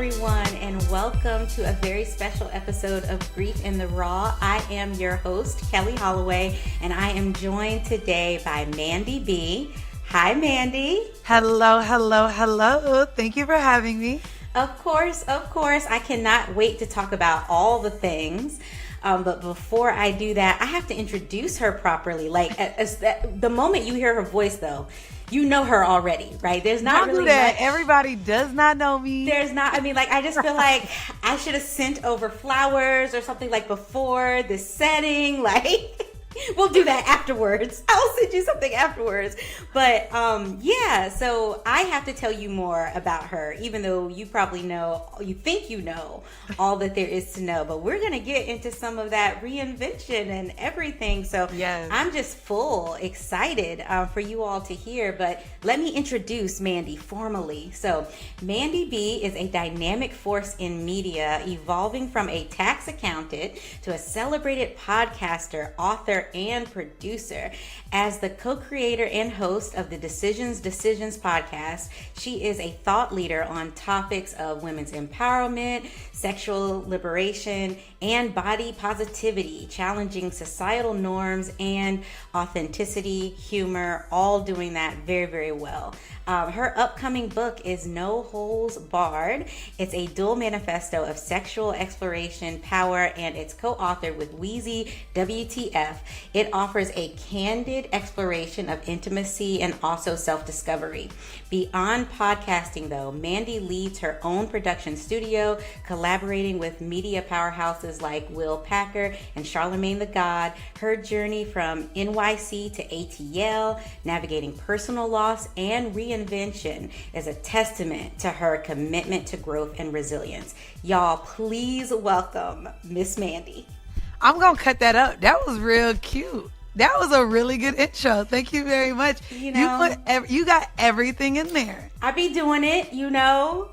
everyone, and welcome to a very special episode of Grief in the Raw. I am your host, Kelli Holloway, and I am joined today by Mandii B. Hi, Mandii. Hello, hello, hello. Thank you for having me. Of course. I cannot wait to talk about all the things. But before I do that, I have to introduce her properly. The moment you hear her voice, though, you know her already, right? There's not Don't really do that. much. Everybody does not know me. There's not. I just feel like I should have sent over flowers or something before this setting. We'll do that afterwards. I'll send you something afterwards. But so I have to tell you more about her, even though you probably know, you think you know all that there is to know. But we're going to get into some of that reinvention and everything. So yes. I'm just excited for you all to hear. But let me introduce Mandii formally. So Mandii B is a dynamic force in media, evolving from a tax accountant to a celebrated podcaster, author, and producer. As the co-creator and host of the Decisions podcast, she is a thought leader on topics of women's empowerment, sexual liberation, and body positivity, challenging societal norms and authenticity, humor, all doing that very, very well. Her upcoming book is No Holds Barred. It's a dual manifesto of sexual exploration, power, and it's co-authored with Wheezy WTF. It offers a candid exploration of intimacy and also self-discovery. Beyond podcasting, though, Mandii leads her own production studio, collaborating with media powerhouses like Will Packer and Charlemagne the God. Her journey from NYC to ATL, navigating personal loss and reinvention, is a testament to her commitment to growth and resilience. Y'all, please welcome Miss Mandii. I'm going to cut that up. That was real cute. That was a really good intro. Thank you very much. You got everything in there. I be doing it, You got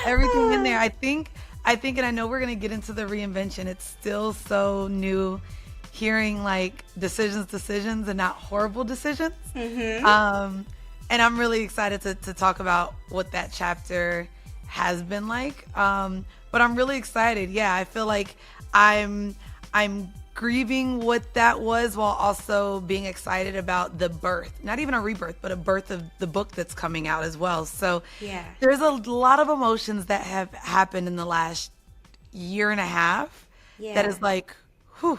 everything in there. I think, and I know we're going to get into the reinvention. It's still so new hearing decisions and not horrible decisions. Mm-hmm. And I'm really excited to talk about what that chapter has been like. But I'm really excited. Yeah, I feel like I'm grieving what that was while also being excited about the birth, not even a rebirth, but a birth of the book that's coming out as well. So yeah, there's a lot of emotions that have happened in the last year and a half. Yeah. That is whew.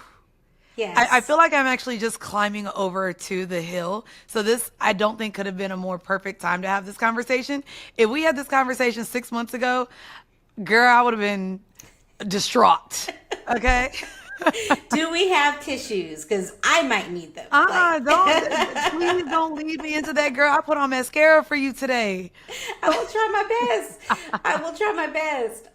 Yes. I feel like I'm actually just climbing over to the hill. So this, I don't think, could have been a more perfect time to have this conversation. If we had this conversation 6 months ago, girl, I would have been distraught. Okay? Do we have tissues? Because I might need them. Please don't lead me into that, girl. I put on mascara for you today. I will try my best.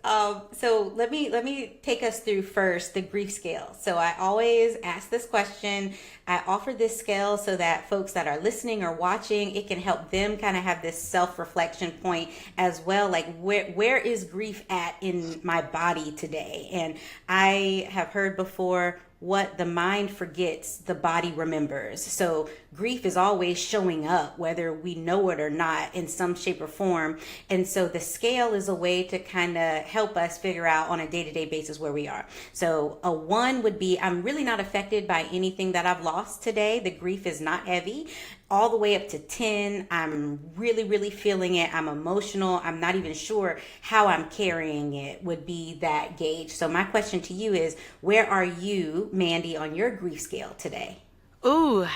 So let me take us through first the grief scale. So I always ask this question. I offer this scale so that folks that are listening or watching, it can help them kind of have this self-reflection point as well. Where is grief at in my body today? And I have heard before, what the mind forgets, the body remembers. So grief is always showing up, whether we know it or not, in some shape or form. And so the scale is a way to kind of help us figure out on a day-to-day basis where we are. So a 1 would be, I'm really not affected by anything that I've lost today. The grief is not heavy. All the way up to 10, I'm really, really feeling it. I'm emotional. I'm not even sure how I'm carrying it would be that gauge. So my question to you is, where are you, Mandii, on your grief scale today? Ooh,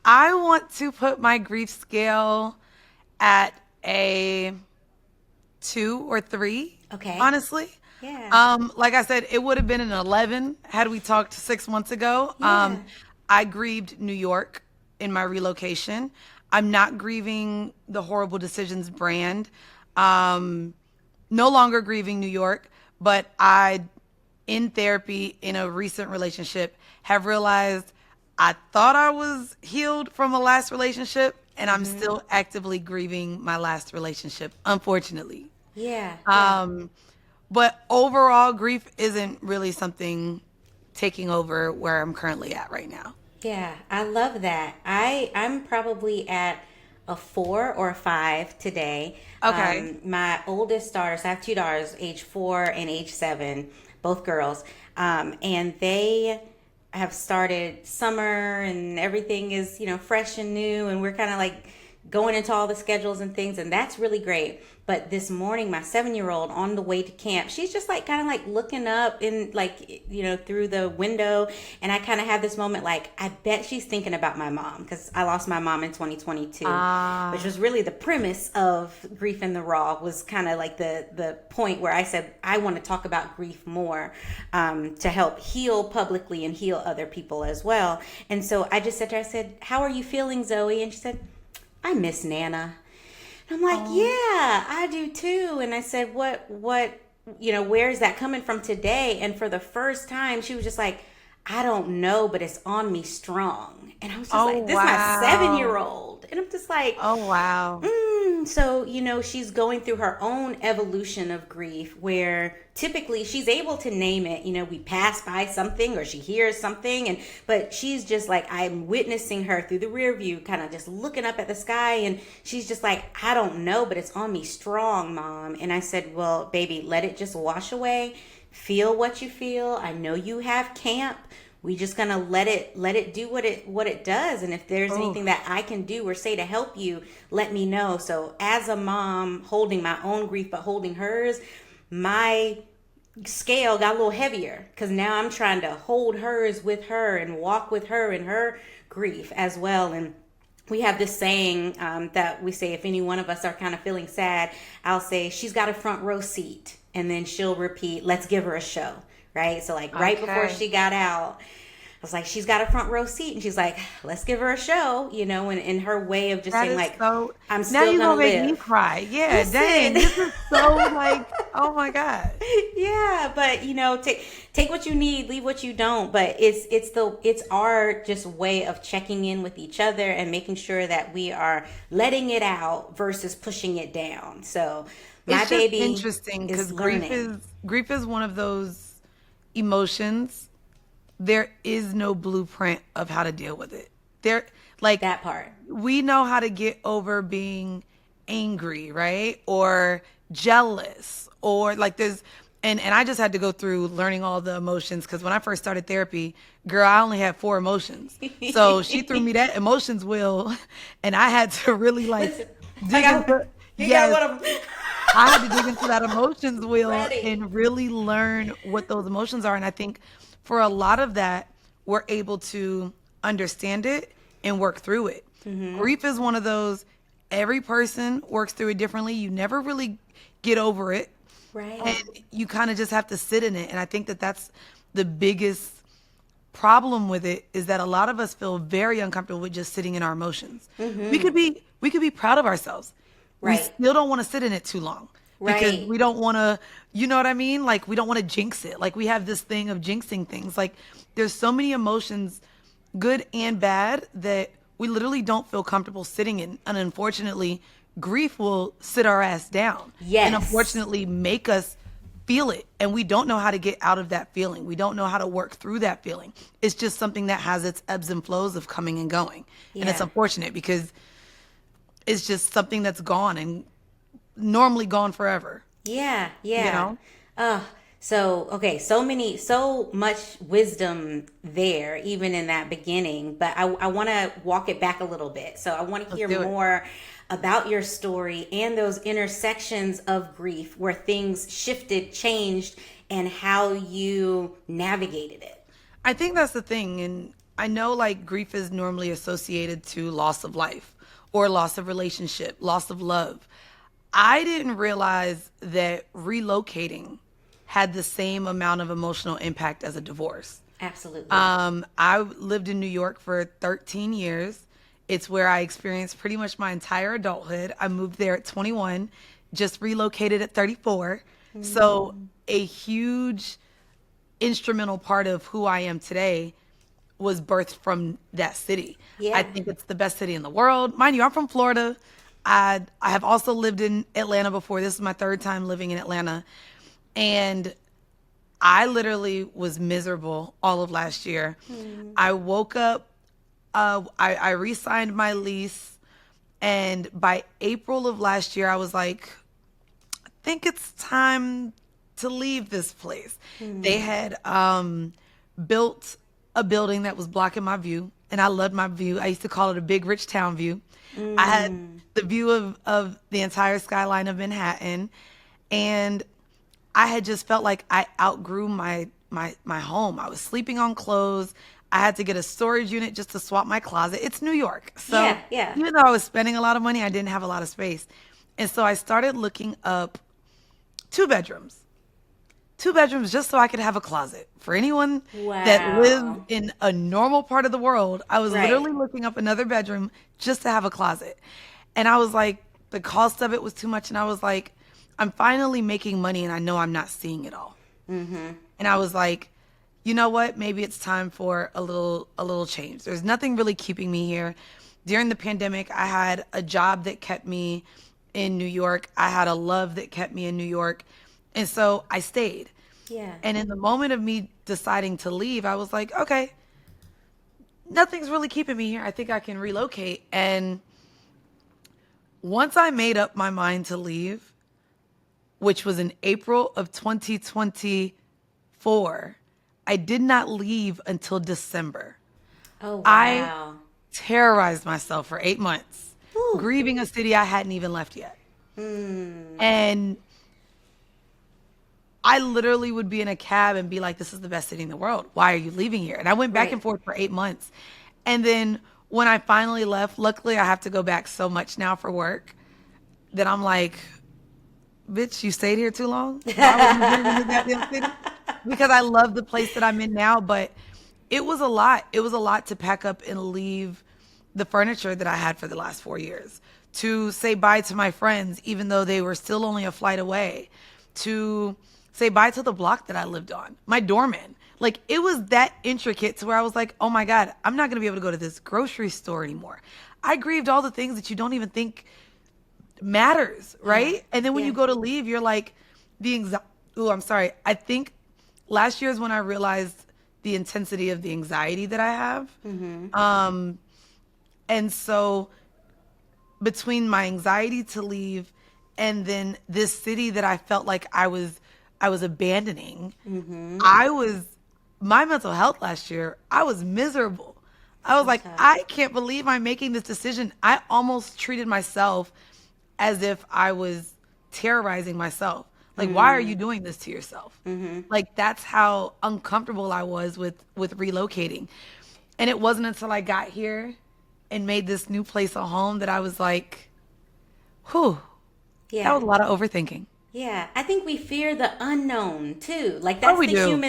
I want to put my grief scale at a 2 or 3. Okay. Honestly. Yeah. Like I said, it would have been an 11 had we talked 6 months ago. Yeah. I grieved New York in my relocation. I'm not grieving the Horrible Decisions brand. No longer grieving New York, but in therapy, in a recent relationship, have realized I thought I was healed from a last relationship, and I'm still actively grieving my last relationship, unfortunately. Yeah. But overall, grief isn't really something taking over where I'm currently at right now. Yeah, I love that. I'm probably at a 4 or a 5 today. Okay. My oldest daughters, I have two daughters, age 4 and age 7, both girls. And they have started summer and everything is, fresh and new. And we're kind of like going into all the schedules and things. And that's really great. But this morning, my 7-year-old on the way to camp, she's just like kind of like looking up in like, through the window. And I kind of have this moment like, I bet she's thinking about my mom because I lost my mom in 2022, which was really the premise of Grief in the Raw, was kind of like the point where I said, I want to talk about grief more to help heal publicly and heal other people as well. And so I just said to her, I said, how are you feeling, Zoe? And she said, I miss Nana. I'm like, yeah, I do too. And I said, what, where is that coming from today? And for the first time, she was just like, I don't know, but it's on me strong. And I was just like, this is my 7-year-old. And I'm just like, oh, wow. So, she's going through her own evolution of grief where typically she's able to name it. We pass by something or she hears something. But she's just like, I'm witnessing her through the rear view, kind of just looking up at the sky. And she's just like, I don't know, but it's on me strong, Mom. And I said, well, baby, let it just wash away. Feel what you feel. I know you have camp. We just gonna let it do what it does. And if there's anything that I can do or say to help you, let me know. So as a mom holding my own grief but holding hers, my scale got a little heavier because now I'm trying to hold hers with her and walk with her in her grief as well. And we have this saying that we say, if any one of us are kind of feeling sad, I'll say, she's got a front row seat. And then she'll repeat, let's give her a show. Right? So like right before she got out, I was like, she's got a front row seat. And she's like, let's give her a show, and in her way of just That saying is like, so, I'm now still you're gonna gonna make live. me cry. Yeah, Listen. dang. This is so like, oh my God. Yeah, but take what you need, leave what you don't. But it's our just way of checking in with each other and making sure that we are letting it out versus pushing it down. So my It's just baby interesting because is learning. grief is one of those emotions. There is no blueprint of how to deal with it. That part. We know how to get over being angry, right? Or jealous, or like there's and I just had to go through learning all the emotions because when I first started therapy, girl, I only had 4 emotions. So she threw me that emotions wheel and I had to really like dig into You got one of them. I had to dig into that emotions wheel Ready. and really learn what those emotions are. And I think for a lot of that, we're able to understand it and work through it. Grief is one of those, every person works through it differently. You never really get over it. Right. And you kind of just have to sit in it. And I think that that's the biggest problem with it, is that a lot of us feel very uncomfortable with just sitting in our emotions. We could be proud of ourselves. Right. We still don't want to sit in it too long because Right. we don't want to, you know what I mean? Like we don't want to jinx it. Like we have this thing of jinxing things. Like there's so many emotions, good and bad, that we literally don't feel comfortable sitting in. And unfortunately, grief will sit our ass down. Yes. And unfortunately make us feel it. And we don't know how to get out of that feeling. We don't know how to work through that feeling. It's just something that has its ebbs and flows of coming and going. And it's Yeah. unfortunate because it's just something that's gone and normally gone forever. Yeah, yeah. You know? So much wisdom there, even in that beginning. But I want to walk it back a little bit. So I want to hear do it. more about your story and those intersections of grief where things shifted, changed, and how you navigated it. I think that's the thing. And I know like grief is normally associated to loss of life or loss of relationship, loss of love. I didn't realize that relocating had the same amount of emotional impact as a divorce. Absolutely. I lived in New York for 13 years. It's where I experienced pretty much my entire adulthood. I moved there at 21, just relocated at 34. So a huge instrumental part of who I am today was birthed from that city. Yeah. I think it's the best city in the world. Mind you, I'm from Florida. I have also lived in Atlanta before. This is my 3rd time living in Atlanta. And I literally was miserable all of last year. I woke up, I re-signed my lease And by April of last year, I was like, I think it's time to leave this place. They had built a building that was blocking my view, and I loved my view. I used to call it a big rich town view. I had the view of the entire skyline of Manhattan, and I had just felt like I outgrew my home. I was sleeping on clothes. I had to get a storage unit just to swap my closet. It's New York. So Yeah. even though I was spending a lot of money, I didn't have a lot of space. And so I started looking up two bedrooms. Two bedrooms just so I could have a closet. For anyone that lives Wow. in a normal part of the world, I was Right. literally looking up another bedroom just to have a closet. And I was like, the cost of it was too much. And I was like, I'm finally making money and I know I'm not seeing it all. And I was like, you know what? Maybe it's time for a little change. There's nothing really keeping me here. During the pandemic, I had a job that kept me in New York. I had a love that kept me in New York. And so I stayed. Yeah. And in the moment of me deciding to leave, I was like, okay, nothing's really keeping me here. I think I can relocate. And once I made up my mind to leave, which was in April of 2024, I did not leave until December. Oh, I wow. terrorized myself for 8 months, Whew. grieving a city I hadn't even left yet. And I literally would be in a cab and be like, this is the best city in the world. Why are you leaving here? And I went back and Right. forth for 8 months. And then when I finally left, luckily I have to go back so much now for work that I'm like, bitch, you stayed here too long? Why would you bring me to that damn city? Because I love the place that I'm in now, but it was a lot. It was a lot to pack up and leave the furniture that I had for the last 4 years, to say bye to my friends, even though they were still only a flight away, to say bye to the block that I lived on, my doorman. Like, it was that intricate to where I was like, oh my God, I'm not going to be able to go to this grocery store anymore. I grieved all the things that you don't even think matters, right? And then when Yeah. you go to leave, you're like, the anxiety. Oh, I'm sorry. I think last year is when I realized the intensity of the anxiety that I have. And so between my anxiety to leave and then this city that I felt like I was abandoning, I was my mental health last year, I was miserable. I was like, tough. I can't believe I'm making this decision. I almost treated myself as if I was terrorizing myself. Like, why are you doing this to yourself? Like, that's how uncomfortable I was with relocating. And it wasn't until I got here and made this new place a home that I was like, whew, that was a Yeah. lot of overthinking. Yeah, I think we fear the unknown too. Like Oh, we do.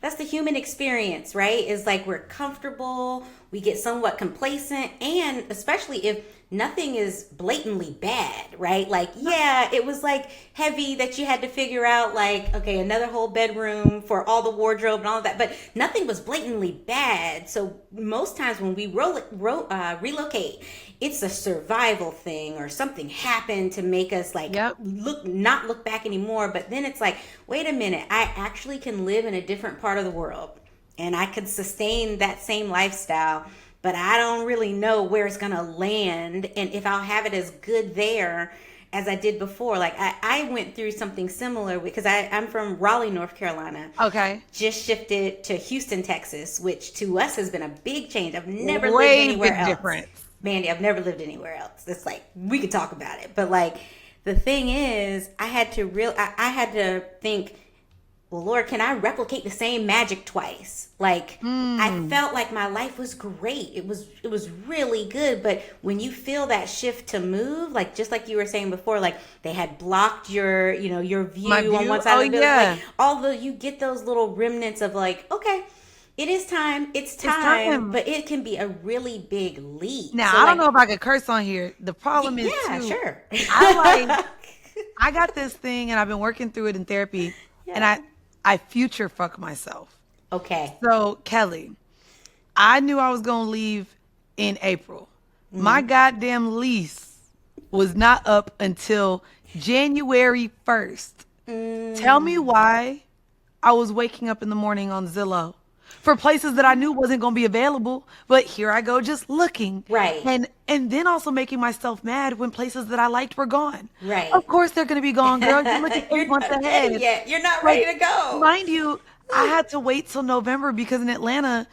that's the human experience, right? Is like we're comfortable, we get somewhat complacent, and especially if nothing is blatantly bad, right? Like, yeah, it was like heavy that you had to figure out like, okay, another whole bedroom for all the wardrobe and all of that, but nothing was blatantly bad. So most times when we relocate, it's a survival thing or something happened to make us like Yep. not look back anymore. But then it's like, wait a minute, I actually can live in a different part of the world and I could sustain that same lifestyle, but I don't really know where it's gonna land and if I'll have it as good there as I did before. Like I went through something similar because I'm from Raleigh, North Carolina. Okay. Just shifted to Houston, Texas, which to us has been a big change. I've never lived Way anywhere big else. difference. Mandii, I've never lived anywhere else. It's like we could talk about it, but like the thing is, I had to think, well, Lord, can I replicate the same magic twice? Like I felt like my life was great. It was really good, but when you feel that shift to move, like just like you were saying before, like they had blocked your your view, My on view? one side Oh, of the building. yeah. Like although you get those little remnants of like, okay, it is time. It's It's time, time. but it can be a really big leap. Now, So I don't like, know if I could curse on here. The problem is, yeah, too, sure. I got this thing and I've been working through it in therapy, and Yeah. I future fuck myself. Okay. So, Kelly, I knew I was going to leave in April. My goddamn lease was not up until January 1st. Tell me why I was waking up in the morning on Zillow for places that I knew wasn't going to be available. But here I go, just looking. Right. And then also making myself mad when places that I liked were gone. Right. Of course they're going to be gone, girl. You're looking 8 months not ahead. ready yet. You're not Like, ready to go. mind you, I had to wait till November because in Atlanta,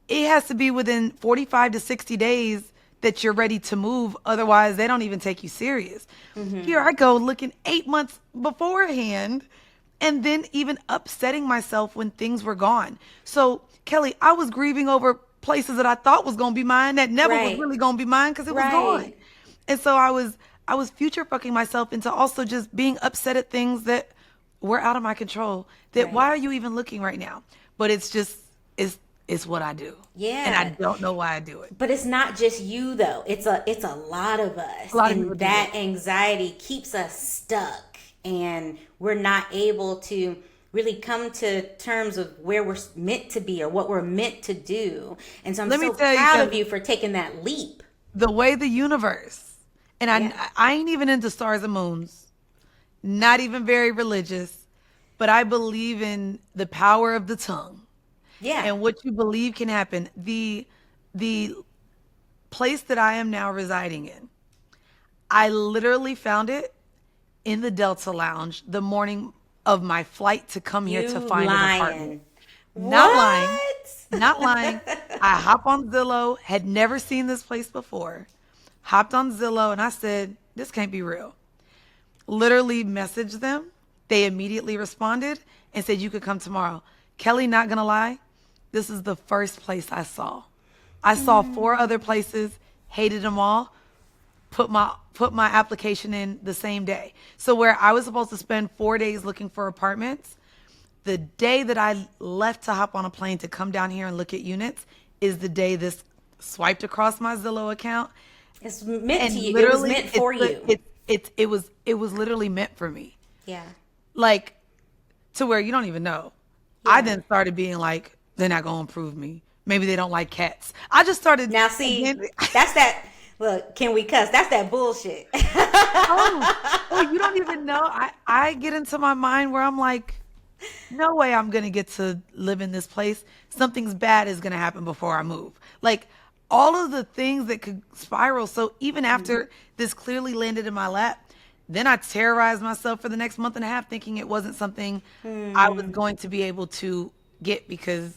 it has to be within 45 to 60 days that you're ready to move. Otherwise, they don't even take you serious. Here I go looking 8 months beforehand and then even upsetting myself when things were gone. So, Kelli, I was grieving over places that I thought was going to be mine that never was Right. really going to be mine because it was Right. gone. And so I was future fucking myself into also just being upset at things that were out of my control. That Right. why are you even looking right now? But it's just it's what I do. Yeah. And I don't know why I do it. But it's not just you though. It's a lot of us. A lot of people and do that that. anxiety keeps us stuck and we're not able to really come to terms of where we're meant to be or what we're meant to do. And so I'm Let me so tell you proud of something. you for taking that leap. The way the universe, and Yeah. I ain't even into stars and moons, not even very religious, but I believe in the power of the tongue. Yeah. And what you believe can happen. The place that I am now residing in, I literally found it in the Delta Lounge the morning of my flight to come here to You find an lying. apartment. Not lying. What? Not lying. I hop on Zillow, had never seen this place before. Hopped on Zillow and I said, this can't be real. Literally messaged them. They immediately responded and said, you could come tomorrow. Kelli, not gonna lie, this is the first place I saw. I saw 4 other places, hated them all, put my application in the same day. So where I was supposed to spend 4 days looking for apartments, the day that I left to hop on a plane to come down here and look at units is the day this swiped across my Zillow account. It's meant And to you. It was meant for you. It was literally meant for me. Yeah. Like to where you don't even know. I then started being like, they're not gonna approve me. Maybe they don't like cats. I just started Now see, that's that. Look, can we cuss? That's that bullshit. oh, you don't even know. I get into my mind where I'm like, no way I'm gonna get to live in this place. Something's bad is gonna happen before I move. Like all of the things that could spiral. So even after this clearly landed in my lap, then I terrorized myself for the next month and a half thinking it wasn't something I was going to be able to get because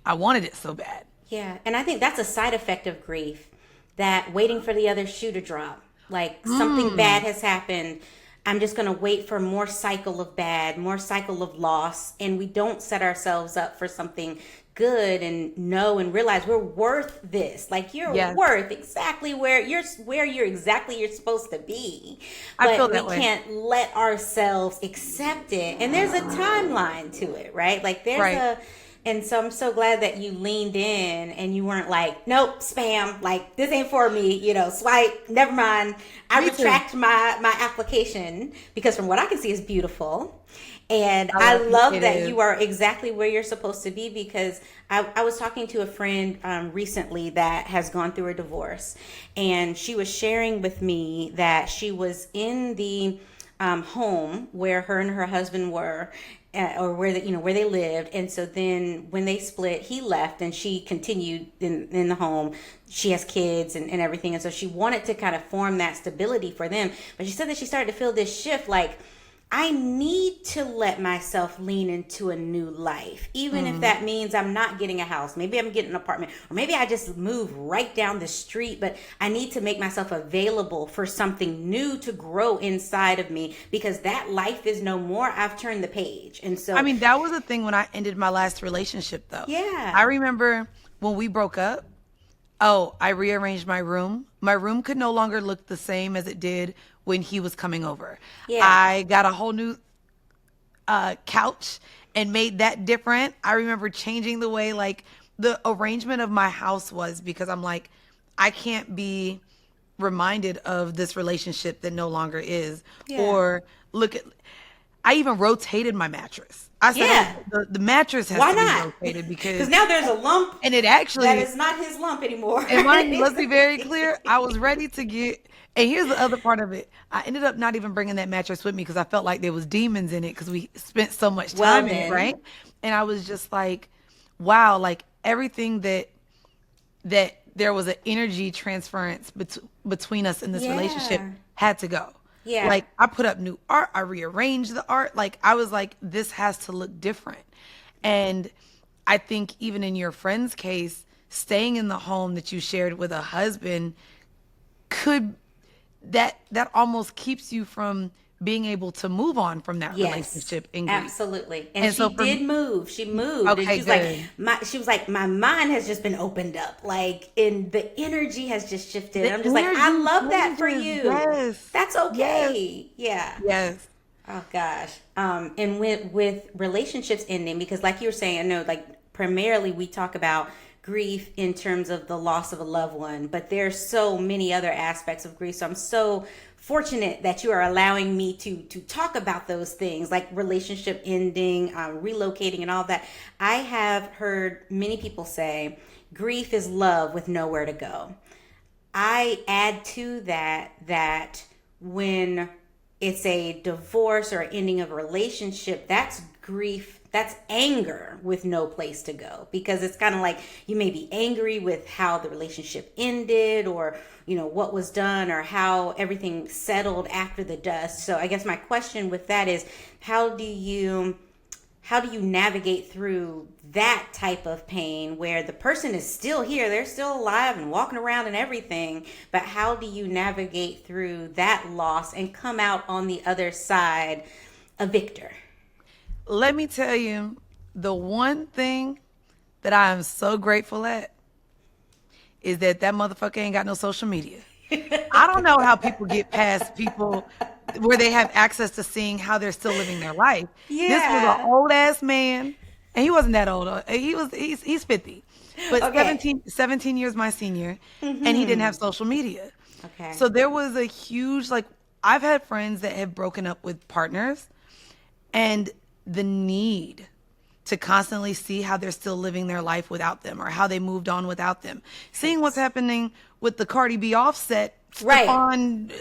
I wanted it so bad. Yeah, and I think that's a side effect of grief, that waiting for the other shoe to drop. Like something bad has happened. I'm just going to wait for more cycle of bad, more cycle of loss, and we don't set ourselves up for something good and know and realize we're worth this. Like you're Yes. worth exactly where you're supposed to be. I But feel that we way. can't let ourselves accept it. And there's a timeline to it, right? Like there's Right. and so I'm so glad that you leaned in and you weren't like, nope, spam, like this ain't for me, swipe, never mind. I Me too. retract my application because from what I can see is beautiful. And Oh, I love it that is. you are exactly where you're supposed to be because I was talking to a friend recently that has gone through a divorce, and she was sharing with me that she was in the home where her and her husband were, or where they lived, and so then when they split, he left and she continued in the home. She has kids and everything, and so she wanted to kind of form that stability for them. But she said that she started to feel this shift, like I need to let myself lean into a new life, even if that means I'm not getting a house. Maybe I'm getting an apartment, or maybe I just move right down the street, but I need to make myself available for something new to grow inside of me because that life is no more. I've turned the page. And so, I mean, that was the thing when I ended my last relationship, though. Yeah. I remember when we broke up, I rearranged my room. My room could no longer look the same as it did when he was coming over. Yeah. I got a whole new couch and made that different. I remember changing the way, like, the arrangement of my house was because I'm like, I can't be reminded of this relationship that no longer is. Yeah. Or I even rotated my mattress. I said, Yeah. the mattress has Why to not? be rotated because because now there's a lump and it actually that is not his lump anymore. and mind you, let's be very clear. I was ready to get, and here's the other part of it. I ended up not even bringing that mattress with me because I felt like there was demons in it because we spent so much Well, time in it, then. right? And I was just like, wow, like everything that there was an energy transference between us in this relationship Yeah. had to go. Yeah. Like I put up new art, I rearranged the art. Like I was like, this has to look different. And I think even in your friend's case, staying in the home that you shared with a husband could that almost keeps you from being able to move on from that Yes, relationship in grief. absolutely. And And so she for did move. She moved, and okay, she was like, good. my mind has just been opened up, like, and the energy has just shifted. The And I'm just like, I energy love that for changes. you. Yes. That's Yes. okay. Yeah. Yes. Oh gosh. And with relationships ending, because like you were saying, I know like primarily we talk about grief in terms of the loss of a loved one, but there's so many other aspects of grief. So I'm so fortunate that you are allowing me to talk about those things like relationship ending, relocating, and all that. I have heard many people say grief is love with nowhere to go. I add to that when it's a divorce or ending of a relationship, that's grief, that's anger with no place to go, because it's kind of like you may be angry with how the relationship ended, or what was done, or how everything settled after the dust. So I guess my question with that is, how do you navigate through that type of pain where the person is still here, they're still alive and walking around and everything, but how do you navigate through that loss and come out on the other side a victor? Let me tell you, the one thing that I am so grateful at is that motherfucker ain't got no social media. I don't know how people get past people where they have access to seeing how they're still living their life. This was an Yeah. old ass man, and he wasn't that old. He's 50, but Okay. 17 years my senior, and he didn't have social media. Okay. So there was a huge, like, I've had friends that have broken up with partners, and the need to constantly see how they're still living their life without them, or how they moved on without them. Seeing what's happening with the Cardi B Offset, Right. Stefan,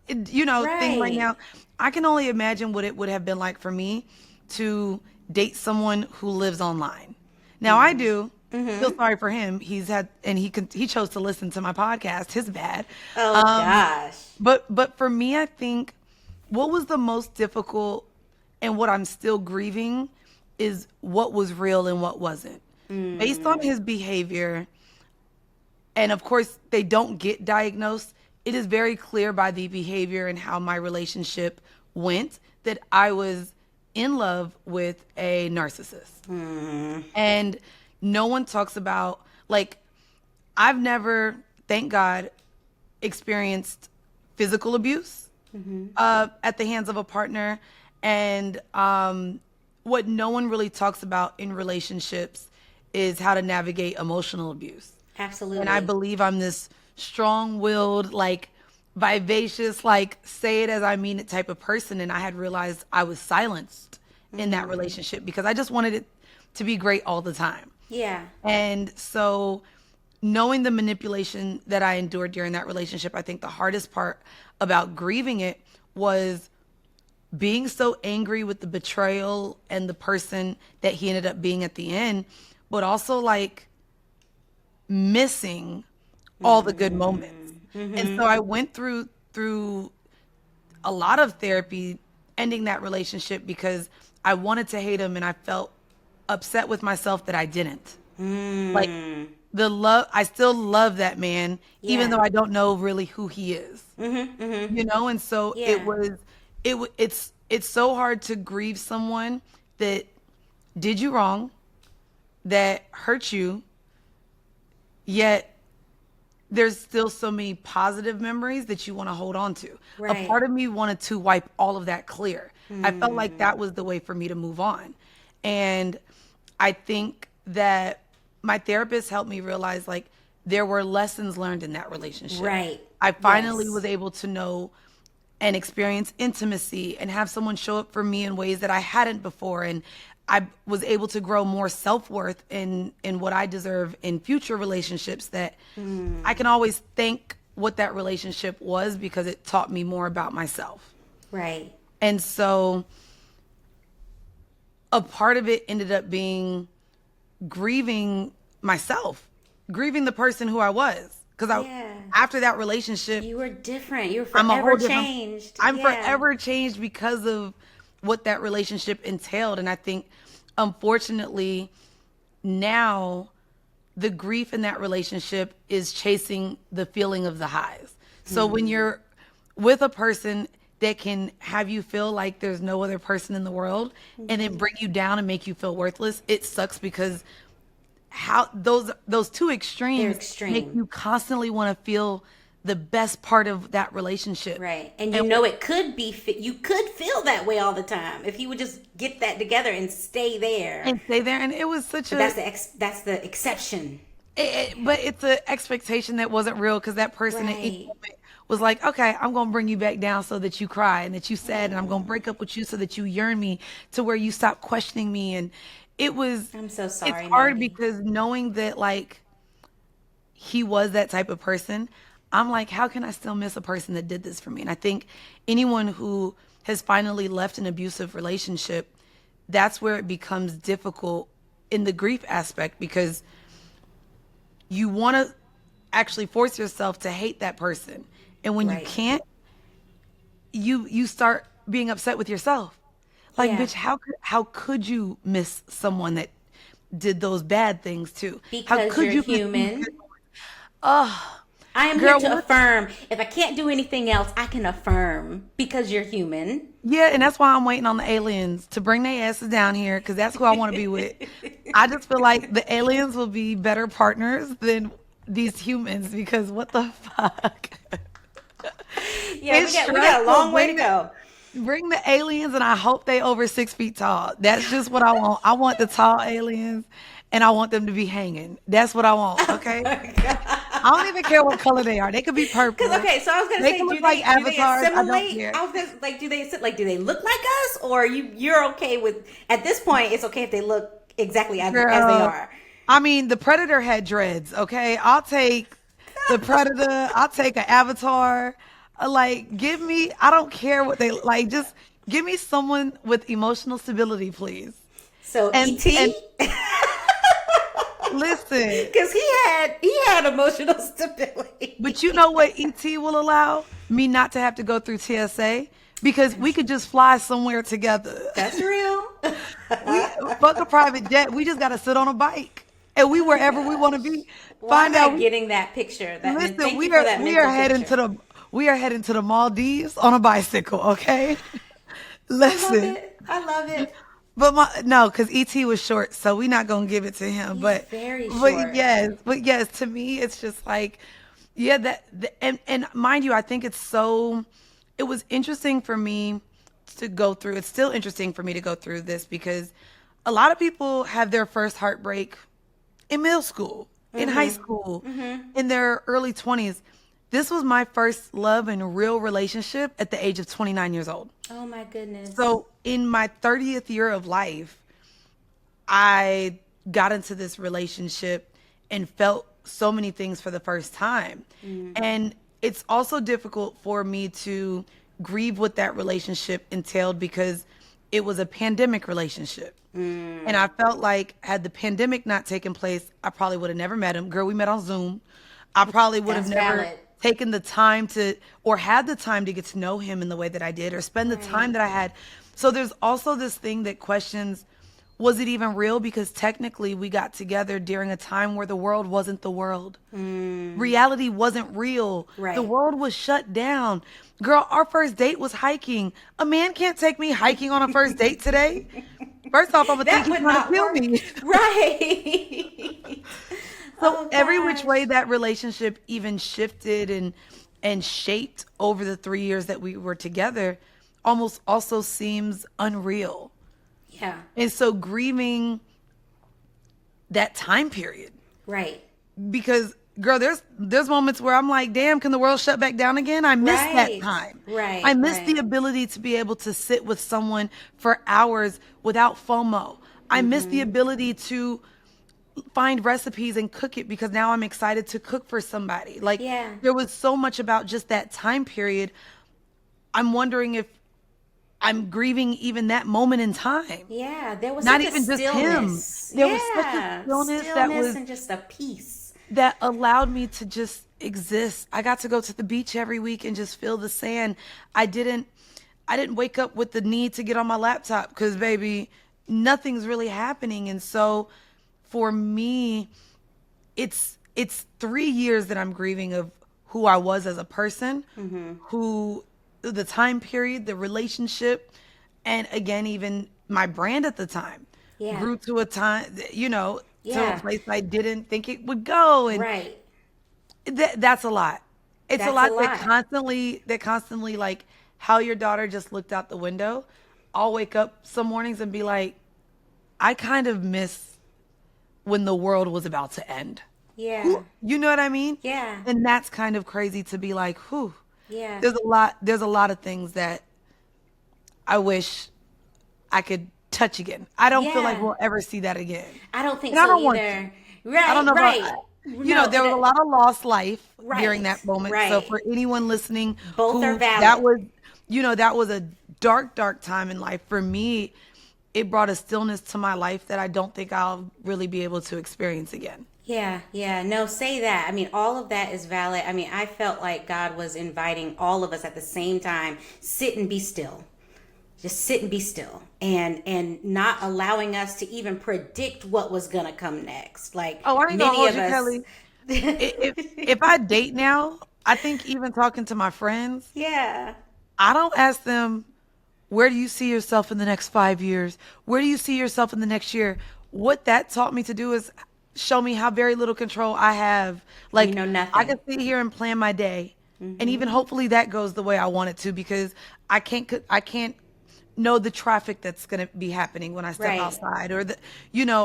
thing right Right. now. I can only imagine what it would have been like for me to date someone who lives online. Now I do feel sorry for him. He chose to listen to my podcast. His bad. Oh Um, gosh. but for me, I think what was the most difficult, and what I'm still grieving, is what was real and what wasn't. Based on his behavior, and of course they don't get diagnosed, it is very clear by the behavior and how my relationship went that I was in love with a narcissist. And no one talks about, like, I've never, thank God, experienced physical abuse at the hands of a partner. And what no one really talks about in relationships is how to navigate emotional abuse. And I Absolutely. believe I'm this strong-willed, like, vivacious, like, say it as I mean it type of person. And I had realized I was silenced in that relationship because I just wanted it to be great all the time. Yeah. And so, knowing the manipulation that I endured during that relationship, I think the hardest part about grieving it was being so angry with the betrayal and the person that he ended up being at the end, but also like missing all the good moments. And so I went through a lot of therapy ending that relationship because I wanted to hate him and I felt upset with myself that I didn't. Like, the love, I still love that man even Yeah. though I don't know really who he is. And so Yeah. it's so hard to grieve someone that did you wrong, that hurt you, yet there's still so many positive memories that you want to hold on to. A Right. part of me wanted to wipe all of that clear. I felt like that was the way for me to move on. And I think that my therapist helped me realize, like, there were lessons learned in that relationship. Right. I finally Yes. was able to know and experience intimacy and have someone show up for me in ways that I hadn't before. And I was able to grow more self-worth in what I deserve in future relationships, that I can always thank what that relationship was because it taught me more about myself. Right. And so a part of it ended up being grieving myself, grieving the person who I was. Because Yeah. after that relationship, You were different. You were I'm a forever whole different. changed. I'm Yeah. forever changed because of what that relationship entailed. And I think, unfortunately, now the grief in that relationship is chasing the feeling of the highs. So when you're with a person that can have you feel like there's no other person in the world and then bring you down and make you feel worthless, it sucks because how those two They're extremes make extreme. you constantly want to feel the best part of that relationship. Right. And you And know it could be, you could feel that way all the time if you would just get that together and stay there. stay there. And it was such But a that's the exception. but it's an expectation that wasn't real because that person at each Right. moment was like, okay, I'm gonna bring you back down so that you cry and that you sad, and I'm gonna break up with you so that you yearn me to where you stop questioning me. And I'm so it's sorry, hard Mandii. because knowing that like he was that type of person, I'm like, how can I still miss a person that did this for me? And I think anyone who has finally left an abusive relationship, that's where it becomes difficult in the grief aspect because you want to actually force yourself to hate that person. And when you Right. can't, you start being upset with yourself. Like, Yeah. bitch, how could you miss someone that did those bad things too? How Because could you're you miss these good human. ones? Oh, I am here girl, to what? affirm. If I can't do anything else, I can affirm because you're human. Yeah, and that's why I'm waiting on the aliens to bring their asses down here because that's who I want to be with. I just feel like the aliens will be better partners than these humans because what the fuck? Yeah, It's we got a stressful. long way to go. Bring the aliens, and I hope they over 6 feet tall. That's just what I want. I want the tall aliens, and I want them to be hanging. That's what I want. Okay. I don't even care what color they are. They could be Because purple. okay, so I was gonna They say, can look like do they avatars. I don't assimilate? care. I was gonna like, do they look like us, or you're okay with at this point? It's okay if they look exactly as they Girl, are. I mean, the Predator had dreads. Okay, I'll take the Predator. I'll take an Avatar. Like, give me. I don't care what they like. Just give me someone with emotional stability, please. So And ET, listen, because he had emotional stability. but you know what ET will allow me not to have to go through TSA because we could just fly somewhere together. That's real. We fuck a private jet. We just gotta sit on a bike and we wherever we want to be. Why Find am out. I getting that picture? Listen, Thank you for that we are mental heading picture. to the Maldives on a bicycle. Okay, I love listen. it. I love it. But no, because ET was short, so we're not gonna give it to him. He's But very but short. yes, to me, it's just like, yeah, and mind you, I think it was interesting for me to go through. It's still interesting for me to go through this because a lot of people have their first heartbreak in middle school, in high school, in their early 20s. This was my first love and real relationship at the age of 29 years old. Oh my goodness. So in my 30th year of life, I got into this relationship and felt so many things for the first time. And it's also difficult for me to grieve what that relationship entailed because it was a pandemic relationship. And I felt like had the pandemic not taken place, I probably would have never met him. Girl, we met on Zoom. I probably would have That's never valid. taken the time to, or had the time to get to know him in the way that I did, or spend the time that I had. So there's also this thing that questions, was it even real? Because technically we got together during a time where the world wasn't the world. Reality wasn't real. Right. The world was shut down. Girl, our first date was hiking. A man can't take me hiking on a first date today. First off, I'm gonna think That he's would gonna not kill work. me. Right. So Oh, every which gosh. way that relationship even shifted and shaped over the 3 years that we were together almost also seems unreal. Yeah. And so grieving that time period, Right. because girl, there's moments where I'm like, damn, can the world shut back down again? I miss that Right. time. Right, I miss right. the ability to be able to sit with someone for hours without FOMO. I miss the ability to find recipes and cook it because now I'm excited to cook for somebody. Like Yeah. there was so much about just that time period. I'm wondering if I'm grieving even that moment in time. Yeah, there was Not such a even just him. stillness. There was such a stillness that was and just a peace. that allowed me to just exist. I got to go to the beach every week and just feel the sand. I didn't wake up with the need to get on my laptop because, baby, nothing's really happening. And so for me, it's 3 years that I'm grieving of who I was as a person, who the time period, the relationship, and again, even my brand at the time grew to a time, to a place I didn't think it would go. And Right. that's a lot. It's That's a lot a that lot. constantly, like how your daughter just looked out the window. I'll wake up some mornings and be like, I kind of miss when the world was about to end. Yeah. You know what I mean? Yeah. And that's kind of crazy to be like, whew. Yeah. There's a lot of things that I wish I could touch again. I don't feel like Yeah. we'll ever see that again. I don't think And I so don't want to. either. I don't Right, know right. about, No, there was a lot of lost life during right, that moment. So right. for anyone listening Both are who that valid. was, that was a dark, dark time in life. For me, it brought a stillness to my life that I don't think I'll really be able to experience again. Yeah, yeah. No, say that. I mean, all of that is valid. I mean, I felt like God was inviting all of us at the same time, sit and be still. Just sit and be still, and not allowing us to even predict what was gonna come next. Like Oh, I ain't gonna many hold of you, us. Kelly. If I date now, I think even talking to my friends, Yeah. I don't ask them, where do you see yourself in the next 5 years? Where do you see yourself in the next year? What that taught me to do is show me how very little control I have. You Like, know I nothing. can sit here and plan my day, and even hopefully that goes the way I want it to, because I can't know the traffic that's going to be happening when I step Right. outside, or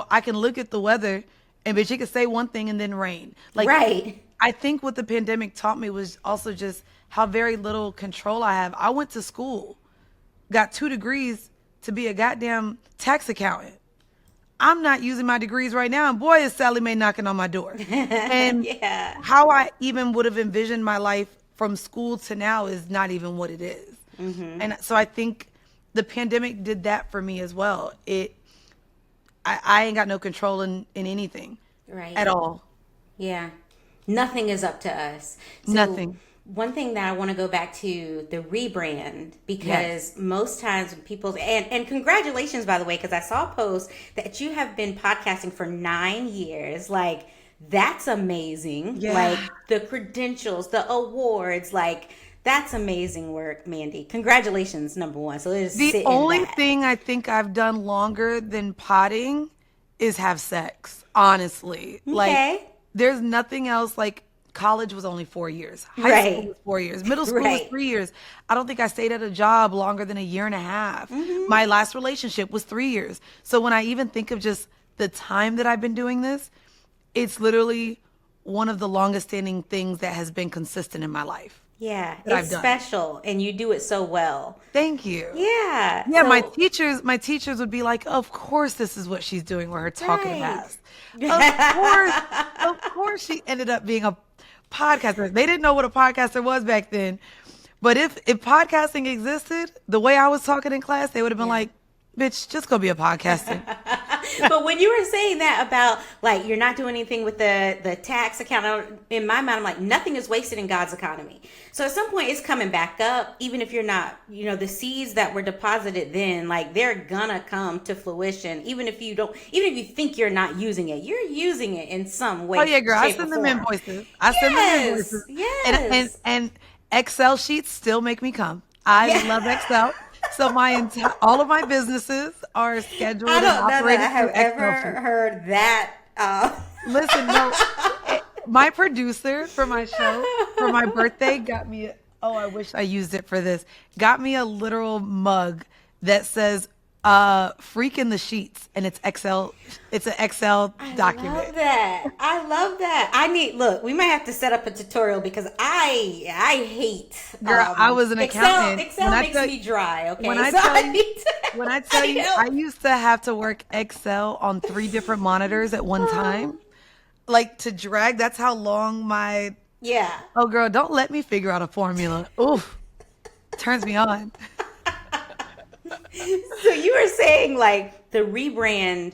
I can look at the weather and bitch, it could say one thing and then rain. Like, Right. I think what the pandemic taught me was also just how very little control I have. I went to school, got 2 degrees to be a goddamn tax accountant. I'm not using my degrees right now, and boy, is Sally Mae knocking on my door. And Yeah. how I even would have envisioned my life from school to now is not even what it is. And so I think the pandemic did that for me as well. I ain't got no control in anything Right. at all. Yeah. Nothing is up to us. So Nothing. one thing that I want to go back to the rebrand, Yes. because most times when people, and congratulations, by the way, because I saw a post that you have been podcasting for 9 years. Like, that's amazing. Yeah. Like, the credentials, the awards, like, that's amazing work, Mandii. Congratulations, number one. So let's The sit in only that. thing I think I've done longer than potting is have sex, honestly. Like, Okay. there's nothing else. Like, college was only 4 years. High Right. school was 4 years. Middle school was Right. 3 years. I don't think I stayed at a job longer than a year and a half. My last relationship was 3 years. So when I even think of just the time that I've been doing this, it's literally one of the longest standing things that has been consistent in my life Yeah. that I've It's done. special, and you do it so well. Thank you. Yeah. Yeah, my So, teachers would be like, "Of course, this is what she's doing with her talking right. fast. Of course, she ended up being a podcaster." They didn't know what a podcaster was back then, but if podcasting existed the way I was talking in class, they would have been Yeah. like, "Bitch, just go be a podcaster." But when you were saying that about, like, you're not doing anything with the tax account, in my mind, I'm like, nothing is wasted in God's economy. So at some point it's coming back up, even if you're not, the seeds that were deposited then, like, they're gonna come to fruition. Even if you think you're not using it, you're using it in some way, Oh yeah, girl, I shape, or send them form. invoices. I send them Yes, invoices, yes. and Excel sheets still make me come. I Yeah. love Excel. So all of my businesses are scheduled I and don't know that operated I have through Excel ever sheets. heard that. Listen, no, my producer for my show, for my birthday, got me, I wish I used it for this, got me a literal mug that says, freak in the sheets. And it's an Excel I document. love that. I love that. Look, we might have to set up a tutorial because I hate Girl, I was an Excel. accountant. Excel makes me dry, okay? When I So tell you, need to- when I tell need you, help. I used to have to work Excel on 3 different monitors at one time. Like, to drag, that's how long Yeah. oh girl, don't let me figure out a formula. Oof, turns me on. So you were saying like the rebrand